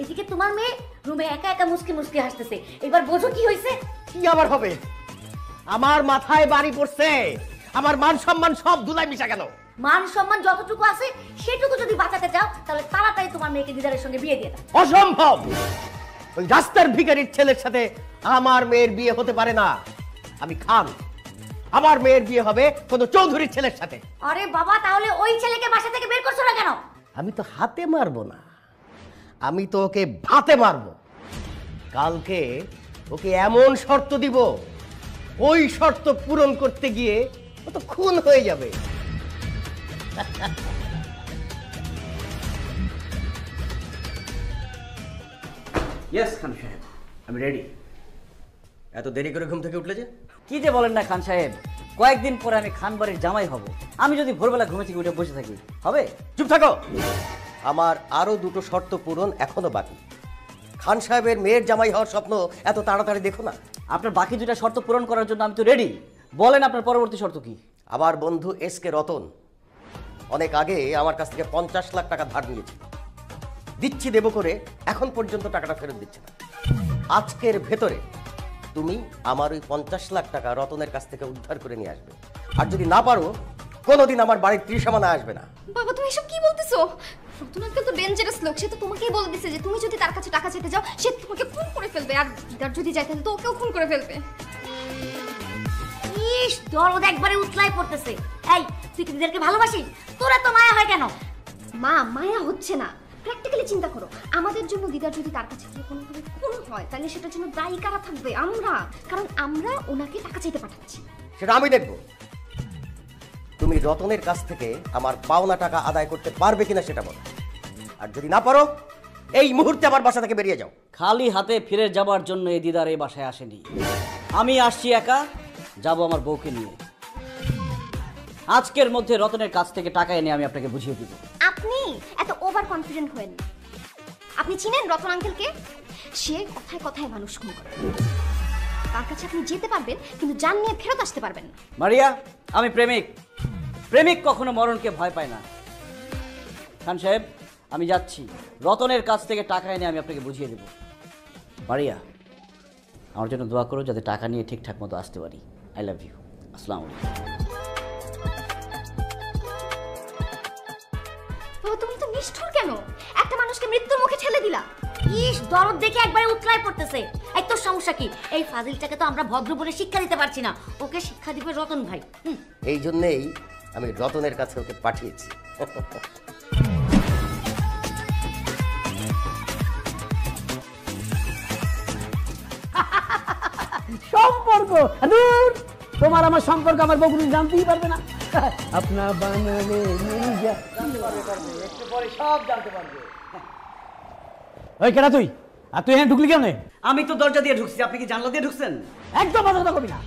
এদিকে তোমার মেয়ে রুমে একা একা মুচকি মুচকি হাসতেছে। এবার বোঝো কি হইছে? কি আবার হবে? আমার মাথায় বাড়ি পড়ছে, আমার মান সম্মান সব ধুলাই মিশা গেল। মান সম্মান যতটুকু আছে সেটুকু যদি বাঁচাতে চাও তাহলে তাড়াতাড়ি তোমার মেয়েকে দিদারের সঙ্গে বিয়ে দিয়ে দাও। অসম্ভব! ওই রাস্তার ভিখারির ছেলের সাথে আমার মেয়ের বিয়ে হতে পারে না। আমি খান, আমার মেয়ের বিয়ে হবে কোন চৌধুরীর ছেলের সাথে। আরে বাবা, তাহলে ওই ছেলেকে বাসা থেকে বের করছো না কেন? আমি তো হাতে মারবো না, আমি তো ওকে ভাতে মারবো। কালকে ওকে এমন শর্ত দিব, ওই শর্ত পূরণ করতে গিয়ে ও তো খুন হয়ে যাবে। ইয়েস খান সাহেব, আমি রেডি। এত দেরি করে ঘুম থেকে উঠলে যে? কি যে বলেন না খান সাহেব, কয়েকদিন পরে আমি খান বাড়ির জামাই হব। আমি যদি ভোরবেলা ঘুমে থেকে উঠে বসে থাকি হবে? চুপ থাকো। আমার আরো দুটো শর্ত পূরণ এখনো বাকি। খান সাহেবের মেয়ের জামাই হওয়ার স্বপ্ন এত তাড়াতাড়ি দেখো না। আপনার বাকি দুটা শর্ত পূরণ করার জন্য আমি তো রেডি। বলেন আপনার পরবর্তী শর্ত কি? আমার বন্ধু এসকে রতন অনেক আগে আমার কাছ থেকে 50 লাখ টাকা ধার নিয়েছিল। দিচ্ছি দেব করে এখন পর্যন্ত টাকাটা ফেরত দিচ্ছে না। আজকের ভেতরে তুমি আমার ওই 50 লাখ টাকা রতনের কাছ থেকে উদ্ধার করে নিয়ে আসবে। আর যদি না পারো, কোনোদিন আমার বাড়ির ত্রিসীমানা আসবে না। বাবা তুমি এসব কি বলতেছো? রতন আঙ্কেল তো ডেঞ্জারাস লোক, সে তো তোমাকেই বলে দিছে যে তুমি যদি তার কাছে টাকা চাইতে যাও সে তোমাকে খুন করে ফেলবে, আর দিদার যদি যায় তাহলে তো ওকেও খুন করে ফেলবে। ইস, দরদ একবারে উতলাই পড়তেছে। এই, তুই কি দিদারকে ভালোবাসিস? তোরা তো মায়া হয় কেন? মা, মায়া হচ্ছে না, প্র্যাকটিক্যালি চিন্তা করো। আমাদের জন্য দিদার যদি তার কাছে গিয়ে কোনোভাবে খুন হয় তাহলে সেটার জন্য দায়ী কারা থাকবে? আমরা, কারণ আমরা ওনাকে টাকা চাইতে পাঠাচ্ছি। সেটা আমি দেখব। তুমি রতনের কাছ থেকে আমার পাওনা টাকা আদায় করতে পারবে কিনা সেটা বলো। আর যদি না পারো, এই মুহূর্তে আমার বাসা থেকে বেরিয়ে যাও। খালি হাতে ফিরে যাবার জন্য এই দিদার এই বাসায় আসেনি। আমি আসছি একা, যাব আমার বউকে নিয়ে। আজকের মধ্যে রতনের কাছ থেকে টাকা এনে আমি আপনাকে বুঝিয়ে দিব। আপনি এত ওভার কনফিডেন্ট হয়েন না। আপনি চিনেন রতন আঙ্কেলকে? সে কথায় কথায় মানুষ খুন করে। তার কাছে আপনি যেতে পারবেন কিন্তু জান নিয়ে ফেরত আসতে পারবেন না। মারিয়া, আমি প্রেমিক। প্রেমিক কখনো মরণকে ভয় পায় না। খান সাহেব, আমি যাচ্ছি। রতনের কাছ থেকে টাকা এনে আমি আপনাকে বুঝিয়ে দেব। মারিয়া, আমার জন্য দোয়া করো যাতে টাকা নিয়ে ঠিকঠাক মতো আসতে পারি। I love you. আসসালামু আলাইকুম। বাবা তুমি তো নিষ্ঠুর কেন? একটা মানুষকে মৃত্যুর মুখে ঠেলে দিলা। ইস, দরদ দেখে একবারে উতলাই পড়তেছে। এই তোর সমস্যা কি? এই ফাজিলটাকে তো আমরা ভদ্র বলে শিক্ষা দিতে পারছি না, ওকে শিক্ষা দিবে রতন ভাই। এই জন্যেই আমি রতনের কাছে ওকে পাঠিয়েছি। সম্পর্ক দূর, তোমার আমার সম্পর্ক আমার বউ কোনো জানতেই পারবে না। আপনার বানালে মির্জা একটু পরে সব জানতে পারবে। ওই কেডা তুই? আর তুই এখানে ঢুকলি কেমনে? আমি তো দরজা দিয়ে ঢুকছি, আপনি কি জানলা দিয়ে ঢুকছেন? একদম বাজে কথা কবি না।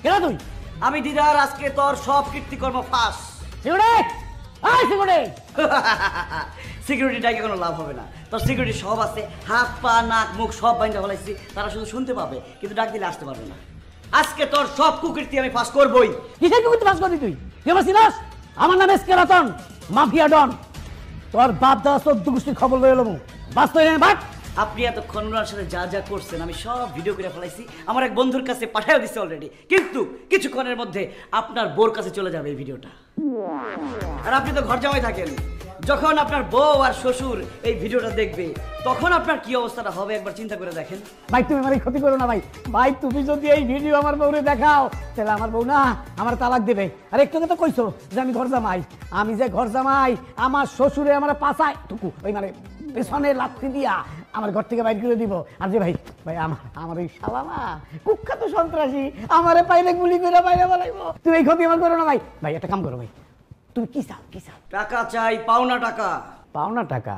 কেডা তুই? আমি দিদার আজকে তোর সব কীর্তিকর্ম ফাঁস। সিকিউরিটি, আয় সিকিউরিটি। সিকিউরিটিটাকে কোনো লাভ হবে না। তোর সিকিউরিটি সব আছে, হাত পা নাক মুখ সব বাইন্দা ফেলাইছি। তারা শুধু শুনতে পাবে কিন্তু ডাক দিলে আসতে পারবে না। আজকে তোর সব কুকীর্তি আমি ফাঁস করবই। কিসের কুকুরতে পাস করবি তুই? তুই আমার চিনাস? আমার নাম এসকে রতন, মাফিয়া ডন। তোর বাপ দাদা 14 গোষ্ঠীর খবর লয়ে এলাম। বাস্তব বাট আপনি এতক্ষণ ওনার সাথে যা যা করছেন আমি সব ভিডিও করে ফেলাইছি, আমার এক বন্ধুর কাছে পাঠিয়ে দিচ্ছি অলরেডি। কিন্তু কিছুক্ষণের মধ্যে আপনার বউর কাছে চলে যাবে এই ভিডিওটা। আর আপনি তো ঘর জামাই থাকেন, যখন আপনার বউ আর শ্বশুর এই ভিডিওটা দেখবে তখন আপনার কি অবস্থাটা হবে একবার চিন্তা করে দেখেন। ভাই তুমি আমার ক্ষতি করো না ভাই। ভাই তুমি যদি এই ভিডিও আমার বউরে দেখাও তাহলে আমার বউ না আমার তালাক দেবে। আর একটু তো কইছো যে আমি ঘর জামাই। আমি যে ঘর জামাই, আমার শ্বশুরে আমার পাছায় টুকু ওই মানে পেছনে লাথি দিয়া আমার ঘর থেকে বাইর করে দিব। আর যে ভাই ভাই আমার এই শালা না কুখ্যাত সন্ত্রাসী, আমারে পাইলে গুলি করে বাইরে বলাইবো। তুমি এই ক্ষতি আমার করো না ভাই। ভাই একটা কাম করো ভাই, তুমি কি চাও? কি চাও? টাকা চাই, পাওনা টাকা। পাওনা টাকা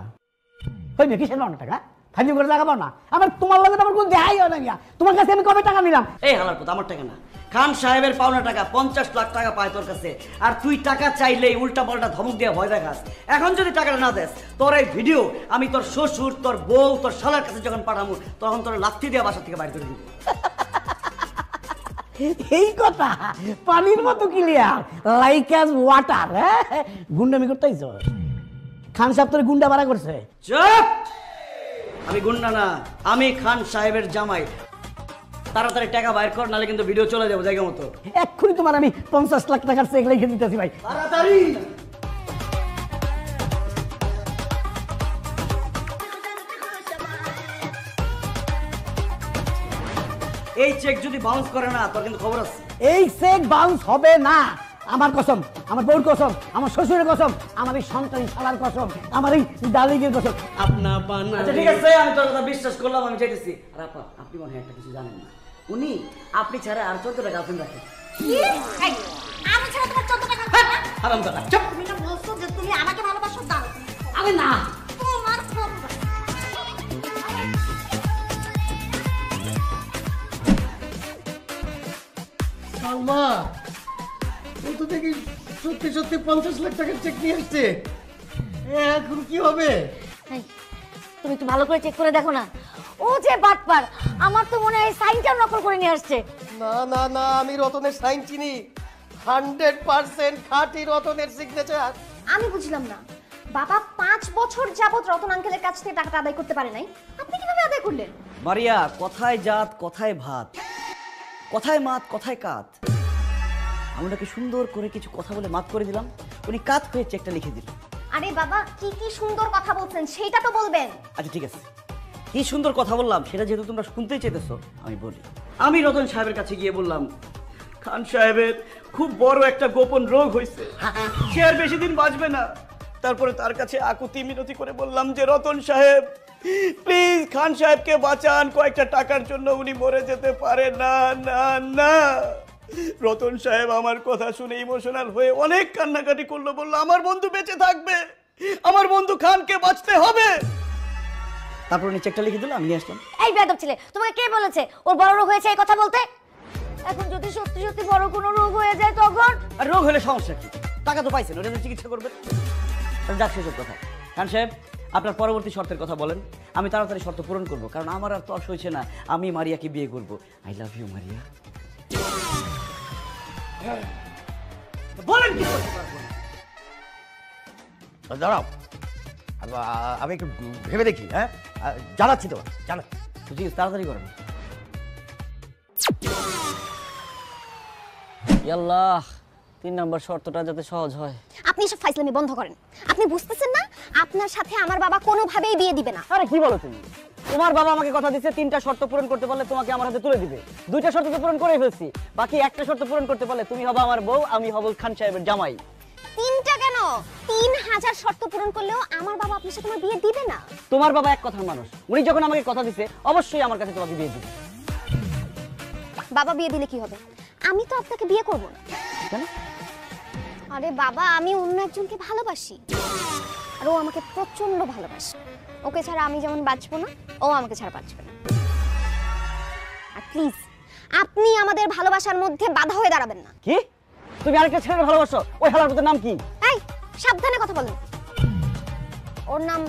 ওই মেয়ে কিসের পাওনা টাকা ফাইলি করে টাকা পাও না আমার তোমার লাগে আমার কোনো দেখাই হয় না মিয়া তোমার কাছে আমি কবে টাকা নিলাম এই হালার কথা আমার টাকা না, খান সাহেবের পাওনা টাকা 50 লাখ টাকা পায় তোর কাছে, আর তুই টাকা চাইলেই উল্টা পাল্টা ধমক দিয়ে ভয় দেখাস। এখন যদি টাকাটা না দেস, তোর এই ভিডিও আমি তোর শ্বশুর, তোর বউ, তোর শালার কাছে যখন পাঠাবো, তখন তোর লাথি দিয়ে বাসা থেকে বাইর করে দিব। এই কথা পানির মতো ক্লিয়ার, লাইক অ্যাজ ওয়াটার। হ্যাঁ, গুন্ডামি করতেইছ? খান সাহেব তোর গুন্ডা ভাড়া করছে? চুপ! আমি গুন্ডা না, আমি খান সাহেবের জামাই। তাড়াতাড়ি টাকা বাইর কর, নালে কিন্তু ভিডিও চলে যাবো জায়গা মতো। এক্ষুনি তোমার আমি 50 লাখ টাকার চেক লিখে দিতেছি ভাই। তাড়াতাড়ি! এই চেক যদি বাউন্স করে না, তোর কিন্তু খবর আছে। এই চেক বাউন্স হবে না, আমার কসম, আমার বউর কসম, আমার শ্বশুরের কসম, আমার এই সন্তানী শালার কসম, আমার এই ডালিগের কসম। আচ্ছা ঠিক আছে, আমি তোর কথা বিশ্বাস করলাম, আমি চাইতেছি। আর আপনি মনে হয় একটা কিছু জানেন না, উনি আপনি ছাড়া আর 14টা গার্লফ্রেন্ড রাখেন। আমি ছাড়া তোমার 14 টাকা হারামজাদা, চুপ! তুমি না বলছো যে তুমি আমাকে ভালোবাসো, দাও। আরে না, তোমার খবর সালমা, ও তো দেখি সত্যি সত্যি 50 লাখ টাকার চেক নিয়ে আসছে। এখন কি হবে? এই, তুমি একটু ভালো করে চেক করে দেখো না, ও যে বাটপার, আমার তো মনে হয় সাইনটা নকল করে নিয়ে আসছে। না না না, আমি রতনের সাইন চিনি, 100% খাঁটি রতনের সিগনেচার। আমি বুঝলাম না, বাবা 5 বছর যাবত রতন আঙ্কেলের কাছ থেকে টাকাটা আদায় করতে পারে নাই, আপনি কিভাবে আদায় করলেন? মারিয়া, কথায় জাত, কথায় ভাত, কথায় মাত, কথায় কাত। আমি ওনাকে সুন্দর করে কিছু কথা বলে মাত করে দিলাম, উনি কাত হয়ে চেকটা লিখে দিল। আরে বাবা, কি কি সুন্দর কথা বলছেন সেটা তো বলবেন। আচ্ছা ঠিক আছে, কি সুন্দর কথা বললাম সেটা যেহেতু তোমরা শুনতেই চাইতেছো, আমি বলি। আমি রতন সাহেবের কাছে গিয়ে বললাম, খান সাহেবের খুব বড় একটা গোপন রোগ হয়েছে, সে আর বেশি দিন বাঁচবে না। তারপরে তার কাছে আকুতি মিনতি করে বললাম যে রতন সাহেব প্লিজ খান সাহেবকে বাঁচান, কয়েকটা টাকার জন্য উনি মরে যেতে পারে না। না না, রতন সাহেব আমার কথা শুনে ইমোশনাল হয়ে অনেক কান্নাকাটি করলো, বললো আমার বন্ধু বেঁচে থাকবে, আমার বন্ধু খানকে বাঁচতে হবে। তারপর উনি চেকটা লিখে দিল, আমি নিয়ে আসলাম। এই বেয়াদব ছেলে, তোমাকে কে বলেছে ওর বড় রোগ হয়েছে এই কথা বলতে? এখন যদি সত্যি সত্যি বড় কোনো রোগ হয়ে যায় তখন? আর রোগ হলে সমস্যা কি? টাকা তো পাইছেন, ওটা চিকিৎসা করবেন। যাক, সেসব কথা। খান সাহেব, আপনার পরবর্তী শর্তের কথা বলেন, আমি তাড়াতাড়ি শর্ত পূরণ করবো, কারণ আমার আর তর্স হয়েছে না, আমি মারিয়াকে বিয়ে করব। I love you Maria. বলেন কি করতে পারবো না? দাঁড়াও, আমি একটু ভেবে দেখি। হ্যাঁ, জানাচ্ছি তোমার, জানাচ্ছি। ঠিক আছে, তাড়াতাড়ি করেন। আল্লাহ, 3 নম্বর শর্তটা যাতে সহজ হয়। আপনি এসব ফাইজলামি বন্ধ করেন। আপনি বুঝতেছেন না, আপনার সাথে আমার বাবা কোনোভাবেই বিয়ে দিবে না। আরে কি বলো তুমি? তোমার বাবা আমাকে কথা দিচ্ছে 3টা শর্ত পূরণ করতে পারলে তোমাকে আমার হাতে তুলে দিবে। 2টা শর্ত তো পূরণ করে ফেলছি, বাকি একটা শর্ত পূরণ করতে পারলে তুমি হবে আমার বউ, আমি হব খান সাহেবের জামাই। 3টা কেন, 3000 শর্ত পূরণ করলেও আমার বাবা আপনার সাথে আমার বিয়ে দিবে না। তোমার বাবা এক কথার মানুষ, উনি যখন আমাকে কথা দিছে অবশ্যই আমার কাছে তোমাকে বিয়ে দিবে। বাবা বিয়ে দিলে কি হবে? আমি তো আপনাকে বিয়ে করব না। কেন? আরে বাবা, আমি অন্য একজনকে ভালোবাসি, আর ও আমাকে প্রচন্ড ভালোবাসে। ওকে ছাড়া আমি যেমন বাঁচবো না, ও আমাকে ছাড়া বাঁচবে না। আর প্লিজ, আপনি আমাদের ভালোবাসার মধ্যে বাধা হয়ে দাঁড়াবেন না। কি? তুমি আরেকটা ছেলের ভালোবাসো? ওই হালার পুতের নাম কি? এই, সাবধানে কথা বলেন। ওর নাম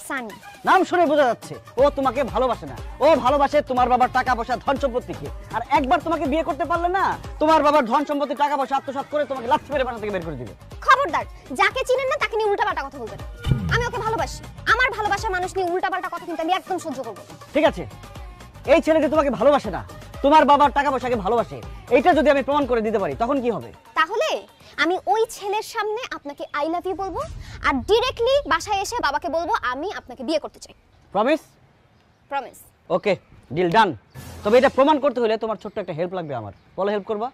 সানি। নাম শুনে বোঝা যাচ্ছে ও তোমাকে ভালোবাসে না, ও ভালোবাসে তোমার বাবার টাকা পয়সা, ধন সম্পত্তিকে। আর একবার তোমাকে বিয়ে করতে পারলে না, তোমার বাবার ধন সম্পত্তি, টাকা পয়সা আত্মসাৎ করে তোমাকে লাথি মেরে বাসা থেকে বের করে দিবে। খবরদার, যাকে চিনেন না তাকে নিয়ে উল্টাপাল্টা কথা বলবেন। আমি ওকে ভালোবাসি, আমার ভালোবাসার মানুষ নিয়ে উল্টাপাল্টা কথা কিন্তু আমি একদম সহ্য করব না। ঠিক আছে, এই ছেলেকে তোমাকে ভালোবাসে না, তোমার বাবার টাকা পয়সাকে ভালোবাসে, এইটা যদি আমি প্রমাণ করে দিতে পারি তখন কি হবে? তাহলে আমি ওই ছেলের সামনে আপনাকে আই লাভ ইউ বলবো, আর ডিরেক্টলি বাসায় এসে বাবাকে বলবো আমি আপনাকে বিয়ে করতে চাই। প্রমিস? প্রমিস। ওকে, ডিল ডান। তবে এটা প্রমাণ করতে হলে তোমার ছোট্ট একটা হেল্প লাগবে আমার। বলো, হেল্প করবা?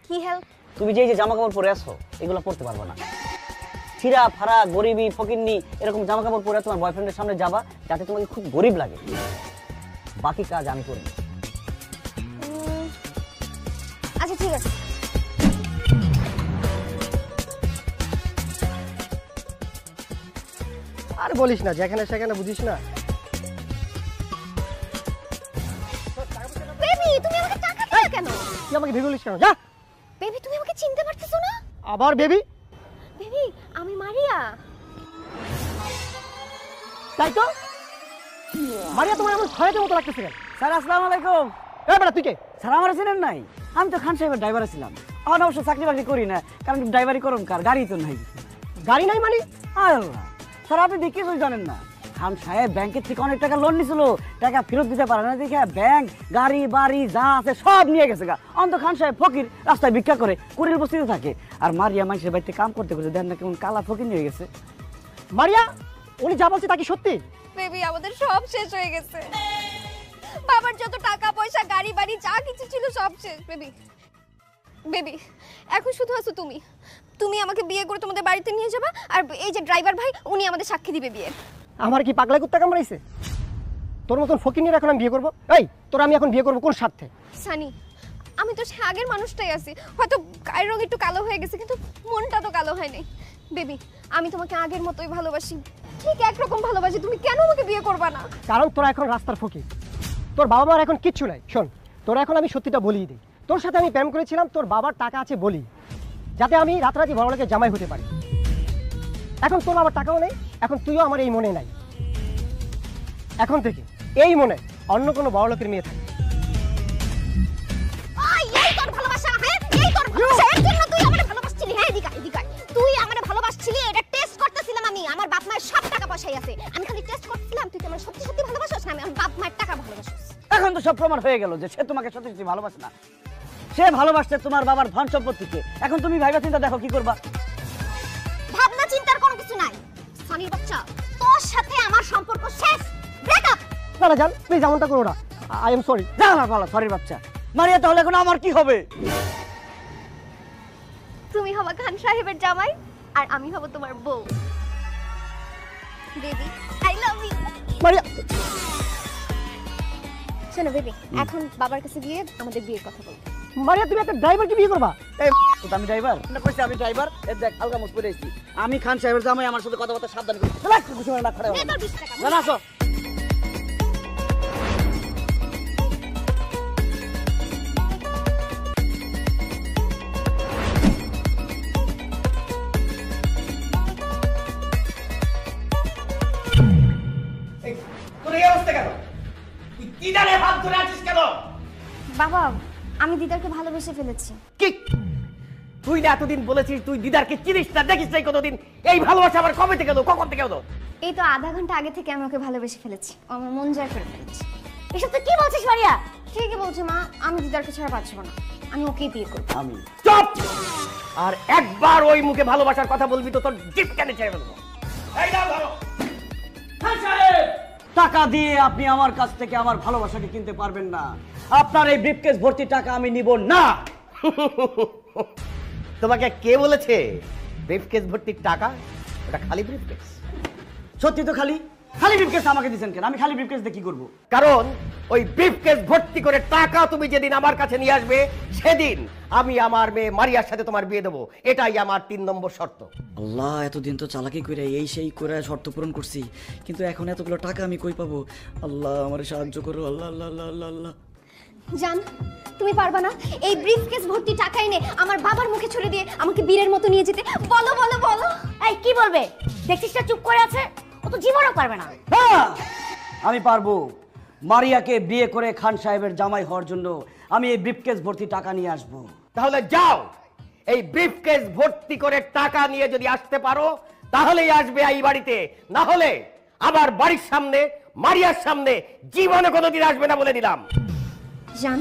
কি হেল্প? তুমি যে জামা কাপড় পরে আসো এগুলো পরতে পারবে না। ছিঁড়া ফাড়া গরিবি ফকিন্নি এরকম জামা কাপড় পরে তোমার বয়ফ্রেন্ডের সামনে যাবা, যাতে তোমাকে খুব গরিব লাগে। বাকি কাজ আমি করব। আচ্ছা ঠিক আছে। আর বলিস না, যেখানে সেখানে বুঝিস না। বেবি তুমি আমাকে টাকা দিলে কেন? তুই আমাকে ভেবে বলিস কেন? যা। বেবি তুমি আমাকে চিনতে পারতেছো না? আবার বেবি? বেবি আমি মারিয়া। তাই তো, মারিয়া তোমার এমন ভয়ের মতো লাগতেছে কেন? স্যার আসসালামু আলাইকুম। এই বেটা তুই কে? স্যার আমার চিনেন নাই? আমি তো খান সাহেবের ড্রাইভার ছিলাম। আমার অবশ্য চাকরি বাকরি করি না, কারণ ড্রাইভারি করুন কার, গাড়ি তো নাই। গাড়ি নাই মানে? আল্লাহ স্যার, আপনি দেখি কিছুই জানেন না। খান সাহেব ব্যাংকের থেকে অনেক টাকা লোন নিছিল, টাকা ফেরত দিতে পারে না দেখে ব্যাংক, গাড়ি বাড়ি যা আছে সব নিয়ে গেছে গা। অন্ত খান সাহেব ফকির, রাস্তায় ভিক্ষা করে, কুড়ির বস্তিতে থাকে। আর মারিয়া মানুষের বাড়িতে কাম করতে করতে দেন না কেমন কালা ফকির নিয়ে গেছে। মারিয়া, উনি যা বলছে তা কি সত্যি? বেবি আমাদের সব শেষ হয়ে গেছে, বাবার যত টাকা পয়সা গাড়ি বাড়ি যা কিছু ছিল সব শেষ। বেবি বেবি এখন শুধু আছো তুমি। তুমি আমাকে বিয়ে করে তোমাদের বাড়িতে নিয়ে যাবা, আর এই যে ড্রাইভার ভাই উনি আমাদের সাক্ষী দিবে বিয়ের। আমার কি পাগলা কুত্তা কামড়াইছে? তোর মতন ফকির এখন আমি বিয়ে করবো? এই তোর আমি এখন বিয়ে করবো কোন স্বার্থে? সানি আমি তো সে আগের মানুষটাই আছি, হয়তো গায়ের রং একটু কালো হয়ে গেছে কিন্তু মনটা তো কালো হয় নাই। বেবি আমি তোমাকে আগের মতোই ভালোবাসি, ঠিক একরকম ভালোবাসি। তুমি কেন আমাকে বিয়ে করবা না? কারণ তোরা এখন রাস্তার ফকির, তোর বাবা মার এখন কিচ্ছু নাই। শোন, তোরা এখন আমি সত্যিটা বলিয়ে দিই, তোর সাথে আমি প্রেম করেছিলাম তোর বাবার টাকা আছে বলি, যাতে আমি রাতারাতি বড় লোকের জামাই হতে পারি। এখন তোর বাবার টাকাও নেই, এখন তুইও আমার এই মনে নাই। এখন থেকে এই মনে অন্য কোনো বড় লোকের মেয়ে থাকে। এই তোর ভালোবাসা, হ্যাঁ এই তোর ভালোবাসা, এর জন্য তুই আমারে ভালোবাসছিলি? হ্যাঁ এদিকে এদিকে তুই আমারে ভালোবাসছিলি, এটা টেস্ট করতেছিলাম আমি। আমার বাপ মায়ের সব টাকা পয়সাই আছে, আমি খালি টেস্ট করতেছিলাম তুই কি আমার সত্যি সত্যি ভালোবাসিস না আমি আমার বাপ মায়ের টাকা ভালোবাসিস। এখন তো সব প্রমাণ হয়ে গেল যে সে তোমাকে সত্যি সত্যি ভালোবাসে না, সে ভালোবাসছে তোমার বাবার ধন সম্পত্তিকে। এখন তুমি ভাইবা চিন্তা দেখো কি করবা। ভাবনা চিন্তার কোনো কিছু নাই। সানির বাচ্চা, তোর সাথে আমার সম্পর্ক শেষ, ব্রেকআপ। না না জান, প্লিজ এমনটা করো না, আই এম সরি। যা না ভালো, সরি বাচ্চা। মারিয়া তাহলে এখন আমার কি হবে? তুমি হবা খান সাহেবের জামাই আর আমি হব তোমার বউ। Baby I love you. Maria, শোনো বেবি, এখন বাবার কাছে গিয়ে আমাদের বিয়ের কথা বলবো। মারিয়া তুমি একটা ড্রাইভারকে বিয়ে করবা? এই তো আমি ড্রাইভার না, কইছি আমি ড্রাইভার। এই দেখ হালকা মুখ পরে আইছি আমি। খান সাহেবের জামাই, আমার সাথে কথাবার্তা সাবধান করে চল। একটু কিছু না খড়া নে তোর 20 টাকা। না আসো। বাবা আমি দিদারকে ভালোবেসে ফেলেছি। কি তুই না এতদিন বলেছিস তুই দিদারকে চিনিস না, দেখিস নাই কতদিন? এই ভালোবাসা আবার কবে থেকে হলো, কখন থেকে হলো? এই তো আধা ঘন্টা আগে থেকে আমি ওকে ভালোবেসে ফেলেছি, ও আমার মন জয় করে ফেলেছি। এসব তুই কি বলছিস মারিয়া? ঠিকই বলছে মা, আমি দিদারকে ছাড়া বাঁচবো না, আমি ওকেই বিয়ে করবো। আমি চুপ! আর একবার ওই মুখে ভালোবাসার কথা বলবি তো তোর জিপ কেন ছেড়ে ফেলবো। এই দাও ধরো। খান সাহেব, টাকা দিয়ে আপনি আমার কাছ থেকে আমার ভালোবাসাকে কিনতে পারবেন না। আপনার এই ব্রিফকেস ভর্তি টাকা আমি নিব না। তোমাকে কে বলেছে ব্রিফকেস ভর্তি টাকা? ওটা খালি ব্রিফকেস। সত্যি তো খালি খালি ব্রিফকেস আমাকে দিবেন কেন? আমি খালি ব্রিফকেস দিয়ে কি করব? কারণ ওই ব্রিফকেস ভর্তি করে টাকা তুমি যেদিন আমার কাছে নিয়ে আসবে সেদিন আমি আমার মেয়ে মারিয়ার সাথে তোমার বিয়ে দেবো, এটাই আমার 3 নম্বর শর্ত। আল্লাহ, এতদিন তো চালাকি করে এই সেই করে শর্ত পূরণ করছি, কিন্তু এখন এতগুলো টাকা আমি কই পাবো? আল্লাহ আমার সাহায্য করো। আল্লাহ আল্লাহ আল্লাহ আল্লাহ আল্লাহ। জান তুমি পারবা না এই ব্রিফকেস ভর্তি টাকা এনে আমার বাবার মুখে ছুড়ে দিয়ে আমাকে বীরের মতো নিয়ে যেতে? বলো বলো বলো। এই কি বলবে? দেখছিস না চুপ করে আছে, ও তো জীবনও পারবে না। হ্যাঁ আমি পারবো। মারিয়াকে বিয়ে করে খান সাহেবের জামাই হওয়ার জন্য আমি এই ব্রিফকেস ভর্তি টাকা নিয়ে আসবো। তাহলে যাও, এই ব্রিফকেস ভর্তি করে টাকা নিয়ে যদি আসতে পারো তাহলেই আসবে এই বাড়িতে, না হলে আবার বাড়ির সামনে মারিয়ার সামনে জীবনে কোনোদিন আসবে না বলে দিলাম। জান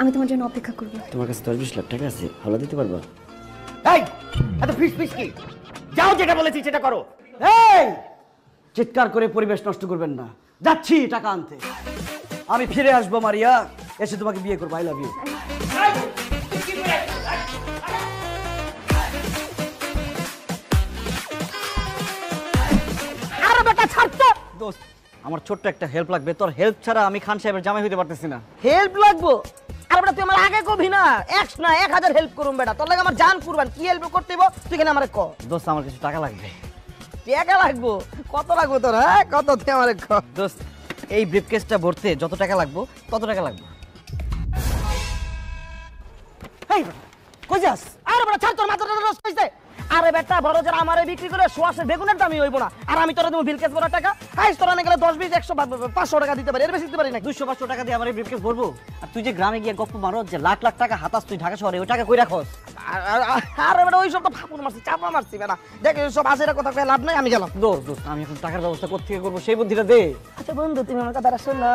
আমি তোমার জন্য অপেক্ষা করবো। তোমার কাছে 10-20 লাখ টাকা আছে, ভালো দিতে পারবা? এই এত ফিস ফিস কি? যাও, যেটা বলেছি সেটা করো। এই চিৎকার করে পরিবেশ নষ্ট করবেন না, যাচ্ছি টাকা আনতে। আমি ফিরে আসবো মারিয়া, এসে তোমাকে বিয়ে করবো। I love you. আরে বেটা ছাড়তো। দোস্ত আমার ছোট্ট একটা হেল্প লাগবে, তোর হেল্প ছাড়া আমি খান সাহেবের জামাই হইতে পারতেছি না। হেল্প লাগবো? আরে বেটা তুই আমার আগে কবি না, 1 না 1000 হেল্প করুম বেটা, তোর লাগে আমার জান কুরবান। কি হেল্প করতে হইব তুই কেন আমারে ক। দোস্ত আমার কিছু টাকা লাগবে। টাকা লাগবো? কত লাগবে তোর? হ্যাঁ কত তুই আমার দোস্ত, এই ব্রিফকেসটা ভরতে যত টাকা লাগবো তত টাকা লাগবে। এই বেটা, কই যাস? আরে বেটা ছাড়, তোর মাথাটা নষ্ট হইছে। আরে বেটা বড় যারা আমারে বিক্রি করে সোয়াশের বেগুনের দামই হইব না, আর আমি তোরা দেবো ব্রিফকেস ভরার টাকা? হাইস তোরা না গেলে 10 20 100 500 টাকা দিতে পারি, এর বেশি দিতে পারি না। 200 500 টাকা দিয়ে আমার এই ব্রিফকেস ভরবো? আর তুই যে গ্রামে গিয়ে গপ্প মারো যে লাখ লাখ টাকা হাতাস তুই ঢাকা শহরে, ওই টাকা কই রাখস? আরে বেটা ওই সব তো ফাপুর মারছি, চাপা মারছি বেটা। দেখ সব আজেরা কথা কয়ে লাভ নাই, আমি গেলাম। দোস্ত আমি এখন টাকার ব্যবস্থা কোত্থেকে করবো সেই বুদ্ধিটা দে। আচ্ছা বন্ধু তুমি আমার কথাটা শোনো,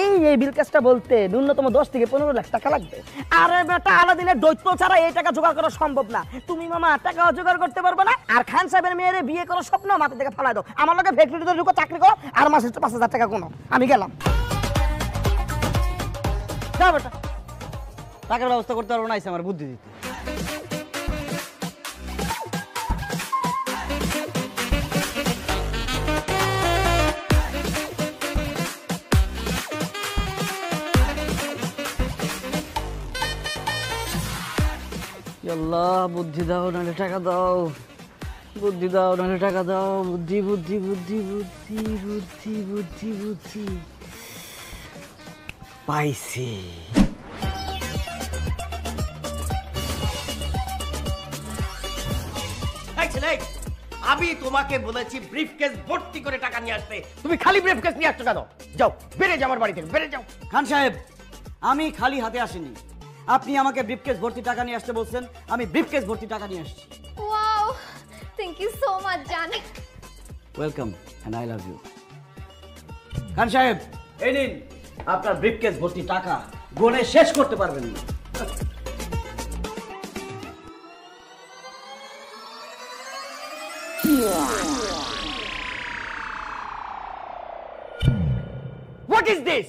এই ব্রিফকেসটা বলতে ন্যূনতম 10 থেকে 15 লাখ টাকা লাগবে। আরে বেটা আলাদিনের দৈত্য ছাড়া এই টাকা জোগাড় করা সম্ভব না। তুমি মামা টাকা জোগাড় করতে পারবে না, আর খান সাহেবের মেয়েরে বিয়ে করার স্বপ্ন মাথা থেকে ফালাই দাও। আমার লোকে ফ্যাক্টরিতে ঢুকো, চাকরি করো, আর মাসে 5,000 টাকা কোনো। আমি গেলাম। যা বেটা, টাকার ব্যবস্থা করতে পারবো না, আইসে আমার বুদ্ধি দিতে। আল্লাহ বুদ্ধি দাও নাহলে টাকা দাও, বুদ্ধি দাও নাহলে টাকা দাও, বুদ্ধি বুদ্ধি বুদ্ধি বুদ্ধি বুদ্ধি বুদ্ধি বুদ্ধি পাইছি। আমি তোমাকে বলেছি ব্রিফকেস ভর্তি করে টাকা নিয়ে আসতে, তুমি খালি ব্রিফকেস নিয়ে আসছো কেন? যাও বেরে যাও আমার বাড়ি থেকে, বেরে যাও। খান সাহেব আমি খালি হাতে আসিনি, আপনি আমাকে ব্রিফকেস ভর্তি টাকা নিয়ে আসতে বলছেন, আমি ব্রিফকেস ভর্তি টাকা নিয়ে আসছি। Wow, thank you so much জান। Welcome and I love you. Khan সাহেব এই নিন আপনার ব্রিফকেস ভর্তি টাকা, গুনে শেষ করতে পারবেন না। What is this?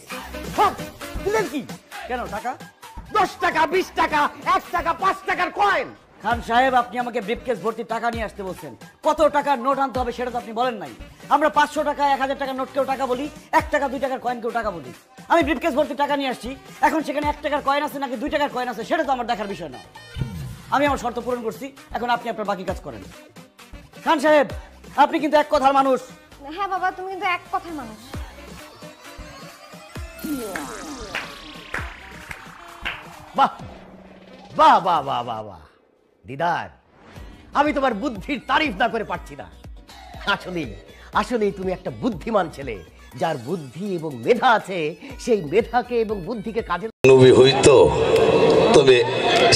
দিলেন কি? কেন টাকা? 10 টাকা 20 টাকা 1 টাকা 5 টাকার কয়েন। খান সাহেব আপনি আমাকে ব্রিফকেস ভর্তি টাকা নিয়ে আসতে বলছেন, কত টাকার নোট আনতে হবে সেটা তো আপনি বলেন নাই। আমরা 500 টাকা 1000 টাকার নোটকেও টাকা বলি, 1 টাকা 2 টাকার কয়েনকেও টাকা বলি। আমি ব্রিফকেস ভর্তি টাকা নিয়ে আসছি, এখন সেখানে 1 টাকার কয়েন আছে নাকি 2 টাকার কয়েন আছে সেটা তো আমার দেখার বিষয় না। আমি আমার শর্ত পূরণ করছি, এখন আপনি আপনার বাকি কাজ করেন। খান সাহেব আপনি কিন্তু এক কথার মানুষ। হ্যাঁ বাবা, তুমি কিন্তু এক কথার মানুষ। বাহ বাহ বাহ বাহ বাহ বাহ দিদার, আমি তোমার বুদ্ধির তারিফ না করে পারছি না। আসলেই আসলেই তুমি একটা বুদ্ধিমান ছেলে, যার বুদ্ধি এবং মেধা আছে, সেই মেধাকে এবং বুদ্ধিকে কাজে নবী হইতো তবে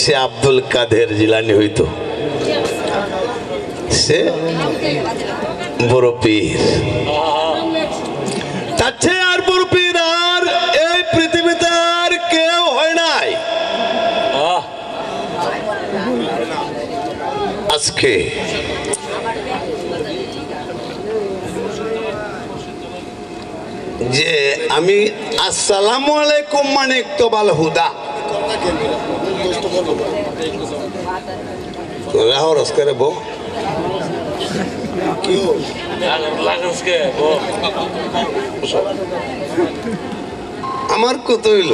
সে আব্দুল কাদের জিলানী হইতো, সে বড় পীর। তার চেয়ে আর বড় পীর আর এই পৃথিবীতে আর কেউ হয় নাই। আজকে যে আমি আসসালামু আলাইকুম মানে ইকতবাল হুদা রাহরস করে বো আমার কত হইল,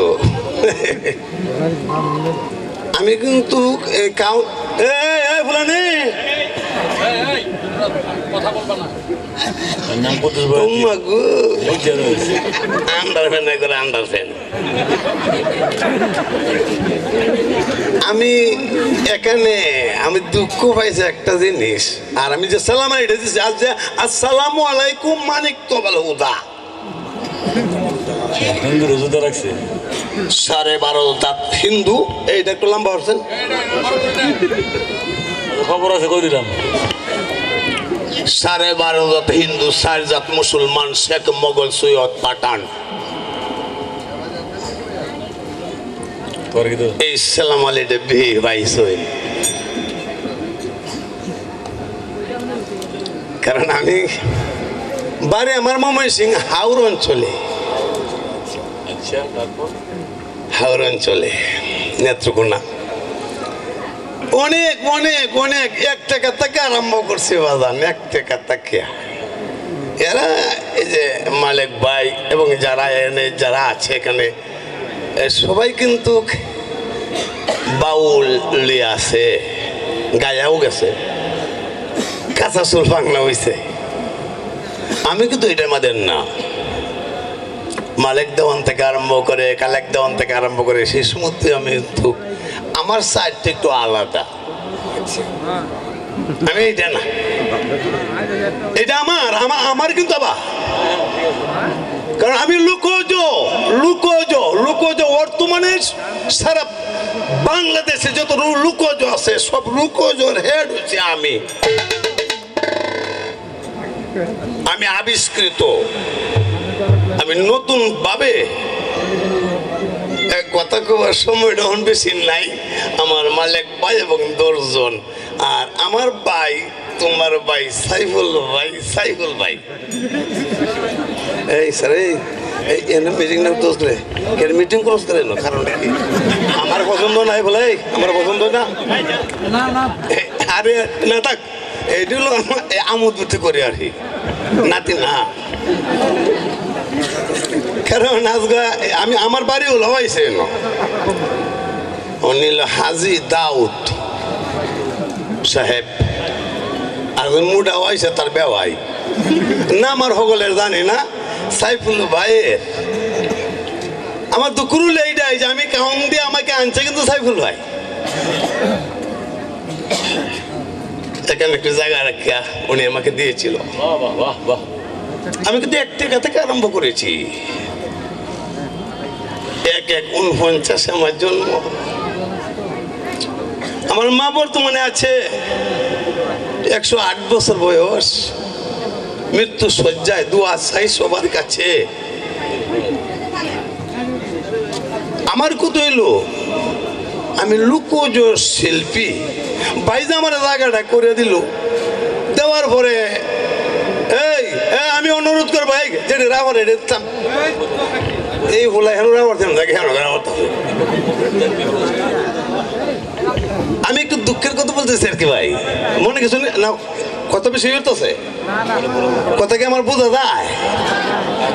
আমি কিন্তু ফুলানি আমি এখানে আমি দুঃখ পাইছি একটা জিনিস, আর আমি যে সালাম এটা দিচ্ছি আজ যে আসসালামু আলাইকুম মানিক তো ভালো উদা হিন্দু রোজা রাখছে 12.5 হিন্দু, এইটা একটু লম্বা হচ্ছেন খবর আছে কই দিলাম। 12.5 হিন্দু, 4 জাত মুসলমান, শেখ মোগল সৈয়দ পাঠান, এই সালাম আলাইকুম ভাই সৈয়দ। কারণ আমি বাড়ি আমার ময়মনসিংহ হাওড় অঞ্চলে, হাওড় অঞ্চলে নেত্রকোনা, অনেক অনেক অনেক 1 টাকা থেকে আরম্ভ করছে বাজান, 1 টাকা থেকে এরা এই যে মালিক ভাই এবং যারা এনে যারা আছে এখানে সবাই কিন্তু বাউল আছে, গায়াও গেছে, কাঁচা চুল বাংলা হয়েছে। আমি কিন্তু এটা আমাদের না, মালিক দেওয়ান থেকে আরম্ভ করে কালেক দেওয়ান থেকে আরম্ভ করে সেই সমস্ত আমি কিন্তু আমার সাইডটা একটু আলাদা। আমি এটা না, এটা আমার কিন্তু আবার, কারণ আমি লুকোজ বর্তমানে সারা বাংলাদেশে যত লুকোজ আছে সব লুকোজোর হেড হচ্ছে আমি আবিষ্কৃত, আমি নতুন ভাবে কথা কবার সময় তখন বেশি নাই। আমার মালিক ভাই এবং 10 জন, আর আমার ভাই তোমার ভাই সাইফুল ভাই এই স্যার এই মিটিং না দোষ করে এর মিটিং ক্রস করে না, কারণ আমার পছন্দ নাই বলে আমার পছন্দ না আরে না থাক, এইটা হলো আমোদ বুদ্ধি করে আর কি নাতি না, কারণ আজকে আমি আমার বাড়ি হলো হয়েছে অনিল হাজি দাউদ সাহেব, আর মুডা হয়েছে তার বেওয়াই না, আমার সকলের জানি না সাইফুল ভাইয়ের। আমার তো কুরুল এইটাই যে আমি কাউন দিয়ে আমাকে আনছে কিন্তু সাইফুল ভাই এখানে একটু জায়গা রাখিয়া উনি আমাকে দিয়েছিল। আমি কিন্তু 1 টাকা থেকে আরম্ভ করেছি, 1-49 আমার জন্ম। আমার মা বর্তমানে আছে 108 বছর বয়স, মৃত্যু শয্যায়, দোয়া চাই সবার কাছে। আমার কত হইলো আমি লুকোজ শিল্পী, ভাইজা আমার জায়গাটা করে দিল, দেওয়ার পরে আমি অনুরোধ করবো যেটা রাবার দিতাম এই বলে হেন রাবার দিলাম তাকে হেন রাবার। আমি একটু দুঃখের কথা বলতেছি আর কি ভাই, মনে কিছু না, কত বেশি হইতেছে কথা কি আমার বোঝা যায়?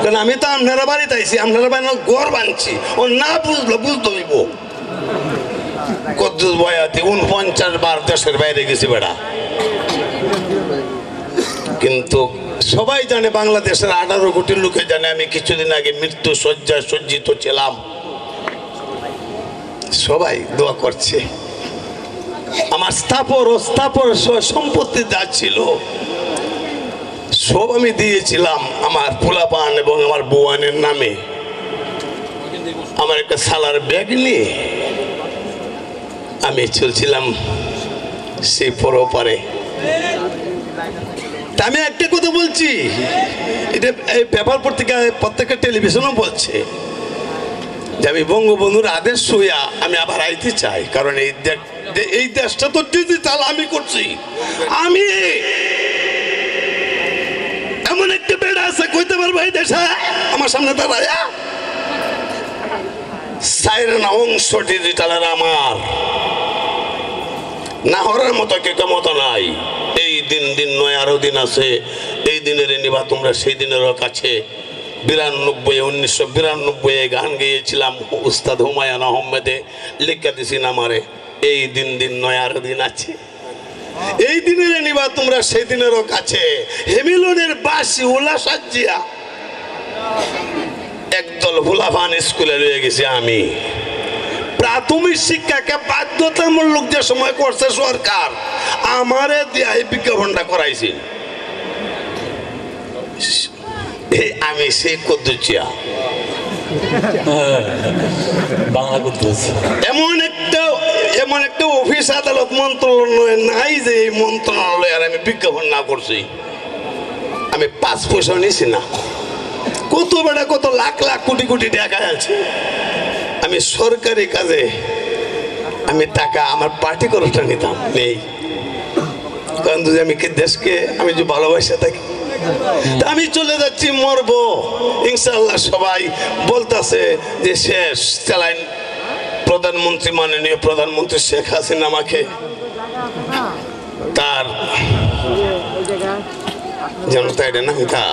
কারণ আমি তো আপনারা বাড়িতে আইছি, আপনারা বাড়ি ঘর বানছি, ও না বুঝলো বুঝতে হইব। কত বয়াতে 49 বার দেশের বাইরে গেছি বেড়া, কিন্তু সবাই জানে, বাংলাদেশের 18 কোটি লোকে জানে আমি কিছুদিন আগে মৃত্যু শয্যায় সজ্জিত ছিলাম। সবাই দোয়া করছে, আমার স্থাপর সম্পত্তি যা ছিল সব আমি দিয়েছিলাম আমার পোলাপান এবং আমার বউয়ানের নামে। আমার একটা সালার ব্যাগ নিয়ে আমি চলছিলাম সেই পরপারে। আমি একটা কথা বলছি, এটা এই পেপার পত্রিকায় প্রত্যেকটা টেলিভিশনও বলছে যে আমি বঙ্গবন্ধুর আদেশ হইয়া আমি আবার আইতে চাই, কারণ এই দেশটা তো ডিজিটাল আমি করছি। আমি এমন একটা বেড়া আছে কইতে পারবো এই দেশে আমার সামনে দাঁড়ায়া সাইরেন অংশ ডিজিটালের আমার না হওয়ার মতো কে মতো নাই। এই দিন নয় আরো দিন আছে, এই দিনের নিবা তোমরা সেই দিনেরও কাছে। 1992 গান গেয়েছিলাম উস্তাদ হুমায়ুন আহমেদে, লিখা দিছি নামারে, এই দিন নয় আরো দিন আছে, এই দিনের নিবা তোমরা সেই দিনেরও কাছে। হেমিলনের বাসি উলা সাজিয়া একদল ভোলাভান স্কুলে রয়ে গেছি আমি। প্রাথমিক শিক্ষাকে বাধ্যতামূলক যে সময় করছে সরকার, আমারে দিয়ে বিজ্ঞাপনটা করাইছি। আমি সেই কদ্দুচিয়া বাংলা কুদ্দুস, এমন একটা অফিস আদালত মন্ত্রণালয় নাই যে এই মন্ত্রণালয়ের আমি বিজ্ঞাপন না করছি। আমি 5 পয়সা নিছি না, কত বেড়া কত লাখ কোটি টাকা আছে। আমি সরকারি কাজে আমি টাকা আমার পার্টি খরচটা নিতাম নেই, কারণ যদি আমি দেশকে আমি যে ভালোবাসা থাকি, আমি চলে যাচ্ছি মরবো ইনশাআল্লাহ। সবাই বলতেছে যে শেষ চালাইন প্রধানমন্ত্রী, মাননীয় প্রধানমন্ত্রী শেখ হাসিনা আমাকে তার জনতা এটা না তা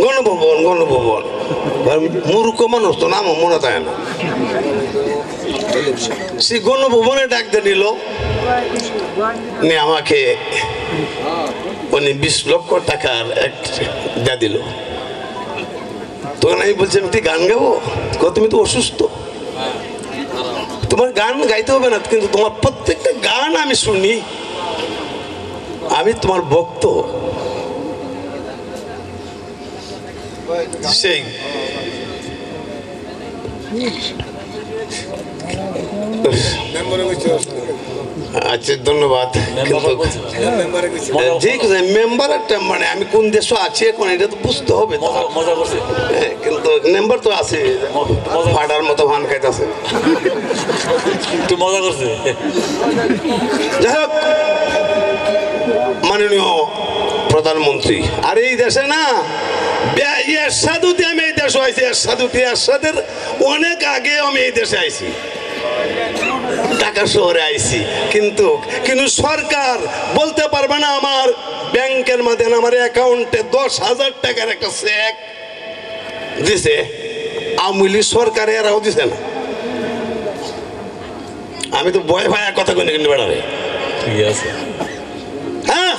গণভবন মূর্খ মানুষ তো নামও মনে থাকে না, সে গণভবনে ডাকতে নিল নিয়ে আমাকে উনি 20 লক্ষ টাকার এক যা দিল। তখন আমি বলছি আমি গান গাবো, তুমি তো অসুস্থ, তোমার গান গাইতে হবে না, কিন্তু তোমার প্রত্যেকটা গান আমি শুনি, আমি তোমার ভক্ত। সেই আচ্ছা ধন্যবাদ। ঠিক আছে, মেম্বারটা মানে আমি কোন দেশে আছি এখন এটা তো বুঝতে হবে, কিন্তু মেম্বার তো আছে ফাটার মতো ভান খাইতেছে, একটু মজা করছে। যাই হোক, মাননীয় প্রধানমন্ত্রী, আর এই দেশে না এরশাদুতে আমি এই দেশে আইছি, এরশাদের অনেক আগে আমি এই দেশে আইছি, ঢাকা শহরে আইছি, কিন্তু সরকার বলতে পারবে না আমার ব্যাংকের মাধ্যমে আমার অ্যাকাউন্টে 10,000 টাকার একটা চেক দিছে, আওয়ামী লীগ সরকার এরাও দিছে না। আমি তো ভয় ভয় কথা কই কিন্তু বেড়াবে, ঠিক আছে, হ্যাঁ,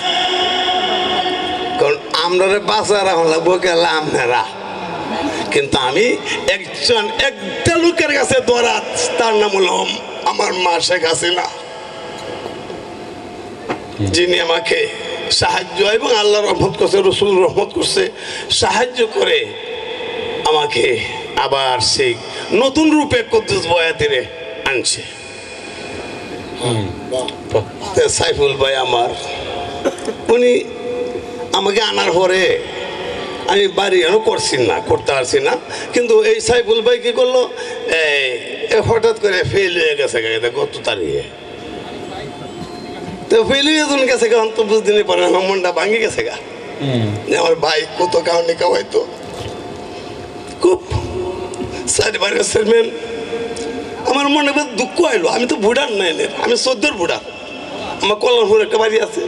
কারণ আমরা বাঁচার লাগবো গেলাম নেরা, কিন্তু আমি একটা লোকের কাছে দৌড়াত, তার নাম হলো আমার মা শেখ হাসিনা, যিনি আমাকে সাহায্য এবং আল্লাহ রহমত করছে, রসুল রহমত করছে, সাহায্য করে আমাকে আবার সেই নতুন রূপে কুদ্দুস বয়াতিরে আনছে। সাইফুল ভাই আমার, উনি আমাকে আনার পরে আমি বাড়ি এনে করতে পারছি না, কিন্তু এই সাইফুল ভাই কি করলো, হঠাৎ করে ফেল হয়ে গেছে গত তারিখে, তো ফেল হয়ে যখন গেছে গা, তো বুঝদিনই পরে আমার মনটা ভাঙি গেছে গা, আমার ভাই কত কারণে খাওয়াইতো, খুব 4 বারের চেয়ারম্যান, আমার মনে দুঃখ আইলো, আমি তো ভুটান নাই, আমি 14 ভুটান, আমার কল্যাণপুর একটা বাড়ি আছে,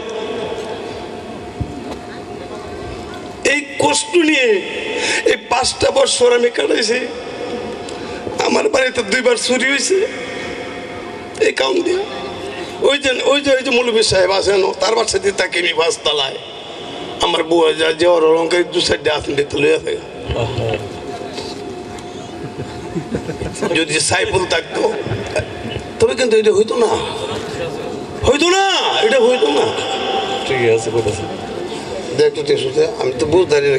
এই কষ্ট নিয়ে এই 5টা বছর আমি কাটাইছি। আমার বাড়িতে 2 বার চুরি হয়েছে এই কাম দিয়ে, ওই যে মৌলভী সাহেব আছেন, তার বাচ্চা দিয়ে তাকে আমি 5 তলায়, আমার বউ যে ওর অলঙ্কার 2 সাইডে আসেন লইয়া থাকে, যদি সাইফুল থাকতো তবে কিন্তু এটা হইতো না, এটা হইতো না। ঠিক আছে, বলেছে দেখতো টেস্টে আমি তো বুঝ দাঁড়িয়ে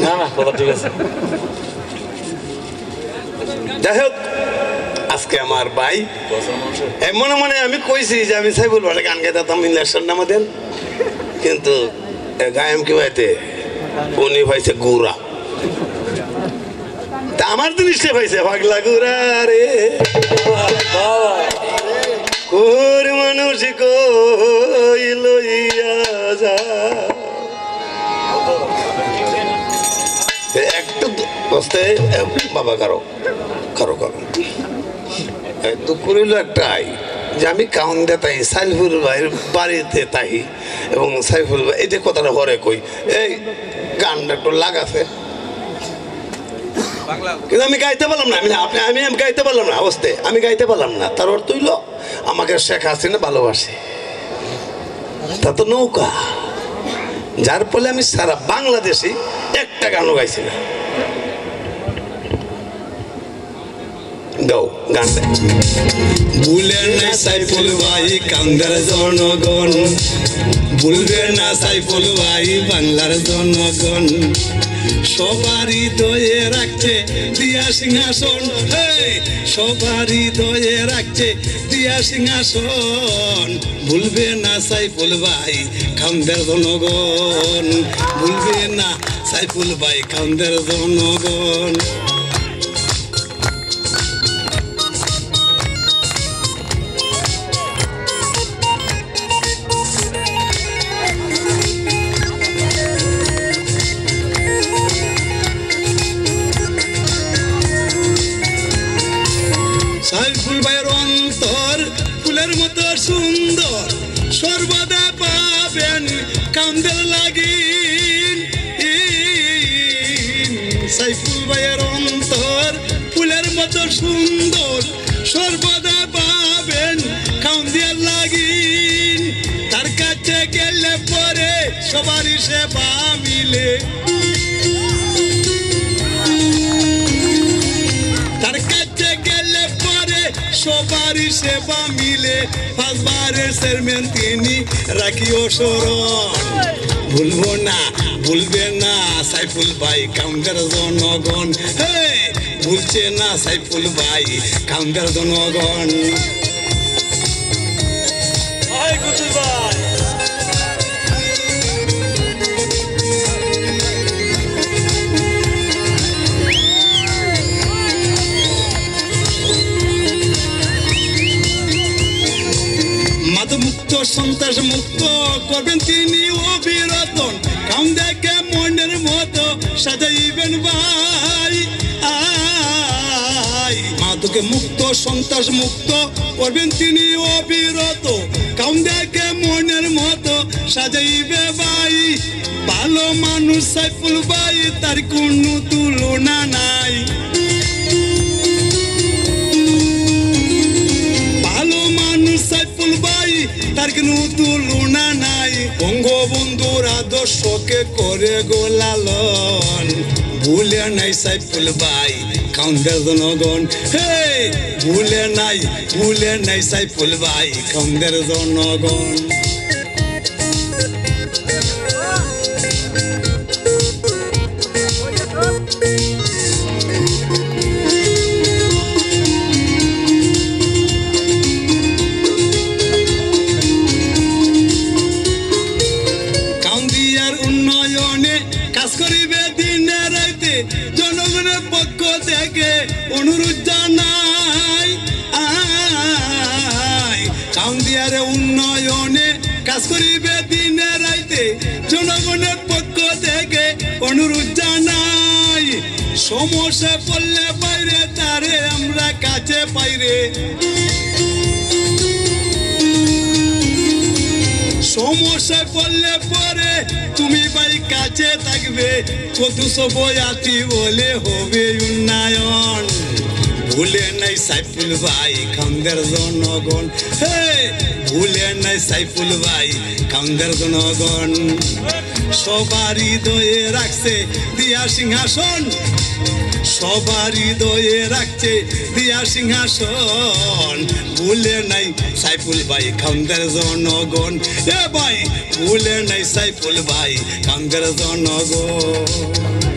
না না, কথা ঠিক আছে। যাই হোক, আজকে আমার ভাই মনে মনে আমি কইছি যে আমি সাইফুল ভাই গান গাইতাম, ইলেকশন নামা দেন, কিন্তু গায়ম কি ভাইতে উনি ভাইছে গৌরা, তা আমার জিনিসটা ভাইছে পাগলা গৌরা রে, কোর মানুষ কই লইয়া যা, একটু বসতে বাবা কারো দুঃখ রইল একটাই যে আমি কাউন্ডে তাই সাইফুল ভাইয়ের বাড়িতে তাই, এবং সাইফুল ভাই এই যে কথাটা হরে কই, এই গানটা একটু লাগাছে, কিন্তু আমি গাইতে পারলাম না, আমি গাইতে পারলাম না, অবস্থায় আমি গাইতে পারলাম না। তার অর্থ হইল আমাকে শেখ হাসিনা ভালোবাসে, তা তো নৌকা, যার ফলে আমি সারা বাংলাদেশে একটা গানও গাইছি না। গাও গানটা, ভুলে না সাইফুল ভাই কান্দার জনগণ, ভুলবে না সাইফুল ভাই বাংলার জনগণ, সবারই দয়ে রাখছে দিয়া সিংহাসন, সবারই দয়ে রাখছে দিয়া সিংহাসন, ভুলবে না সাইফুল ভাই কান্দার জনগণ, ভুলবে না সাইফুল ভাই কান্দার জনগণ। সাইফুল ভাইয়ের অন্তর ফুলের মতো সুন্দর, সর্বদা পাবেন কান্দের লাগিন, সাইফুল ভাইয়ের অন্তর ফুলের মতো সুন্দর, সর্বদা পাবেন কান্দের লাগিন। সবারই সেবা মিলে তার কাছে গেলে পরে সবারই সেবা মিলে পাঁচবারের চেয়ারম্যান তিনি রাখিও স্মরণ ভুলবে না সাইফুল ভাই কাউন্টার জনগণ ভুলছে না সাইফুল ভাই কাউন্টার জনগণ মুক্ত সন্ত্রাস মুক্ত করবেন তিনি অবিরতন কাম দেখে মনের মতো সাজাইবেন ভাই মাদকে মুক্ত সন্ত্রাস মুক্ত করবেন তিনি অবিরত কাম দেখে মনের মতো সাজাইবে ভাই ভালো মানুষ সাইফুল ভাই তার কোনো তুলনা নাই সাইফুল ভাই তার কোনো তুলনা নাই বঙ্গবন্ধুর আদর্শকে করে গোলালন ভুলে নাই সাইফুল ভাই কাউন্টার জনগণ ভুলে নাই সাইফুল ভাই কাউন্টার জনগণ জনগণের পক্ষ থেকে অনুরোধ জানাই কাউন্দিয়ারে উন্নয়নে কাজ করিবে দিনে রাইতে জনগণের পক্ষ থেকে অনুরোধ জানাই সমস্যা পড়লে বাইরে তারে আমরা কাছে পাইরে সমস্যায় পড়লে পরে তুমি ভাই কাছে থাকবে কত সবই আছি বলে হবে উন্নয়ন ভুলে নাই সাইফুল ভাই কাউন্টার জনগণ ভুলে নাই সাইফুল ভাই কাউন্টার জনগণ সবারই হৃদয়ে রাখছে দিয়া সিংহাসন সবারই হৃদয়ে রাখছে দিয়া সিংহাসন ভুলে নাই সাইফুল ভাই কাউন্টার জনগণ ভাই ভুলে নাই সাইফুল ভাই কাউন্টার জনগণ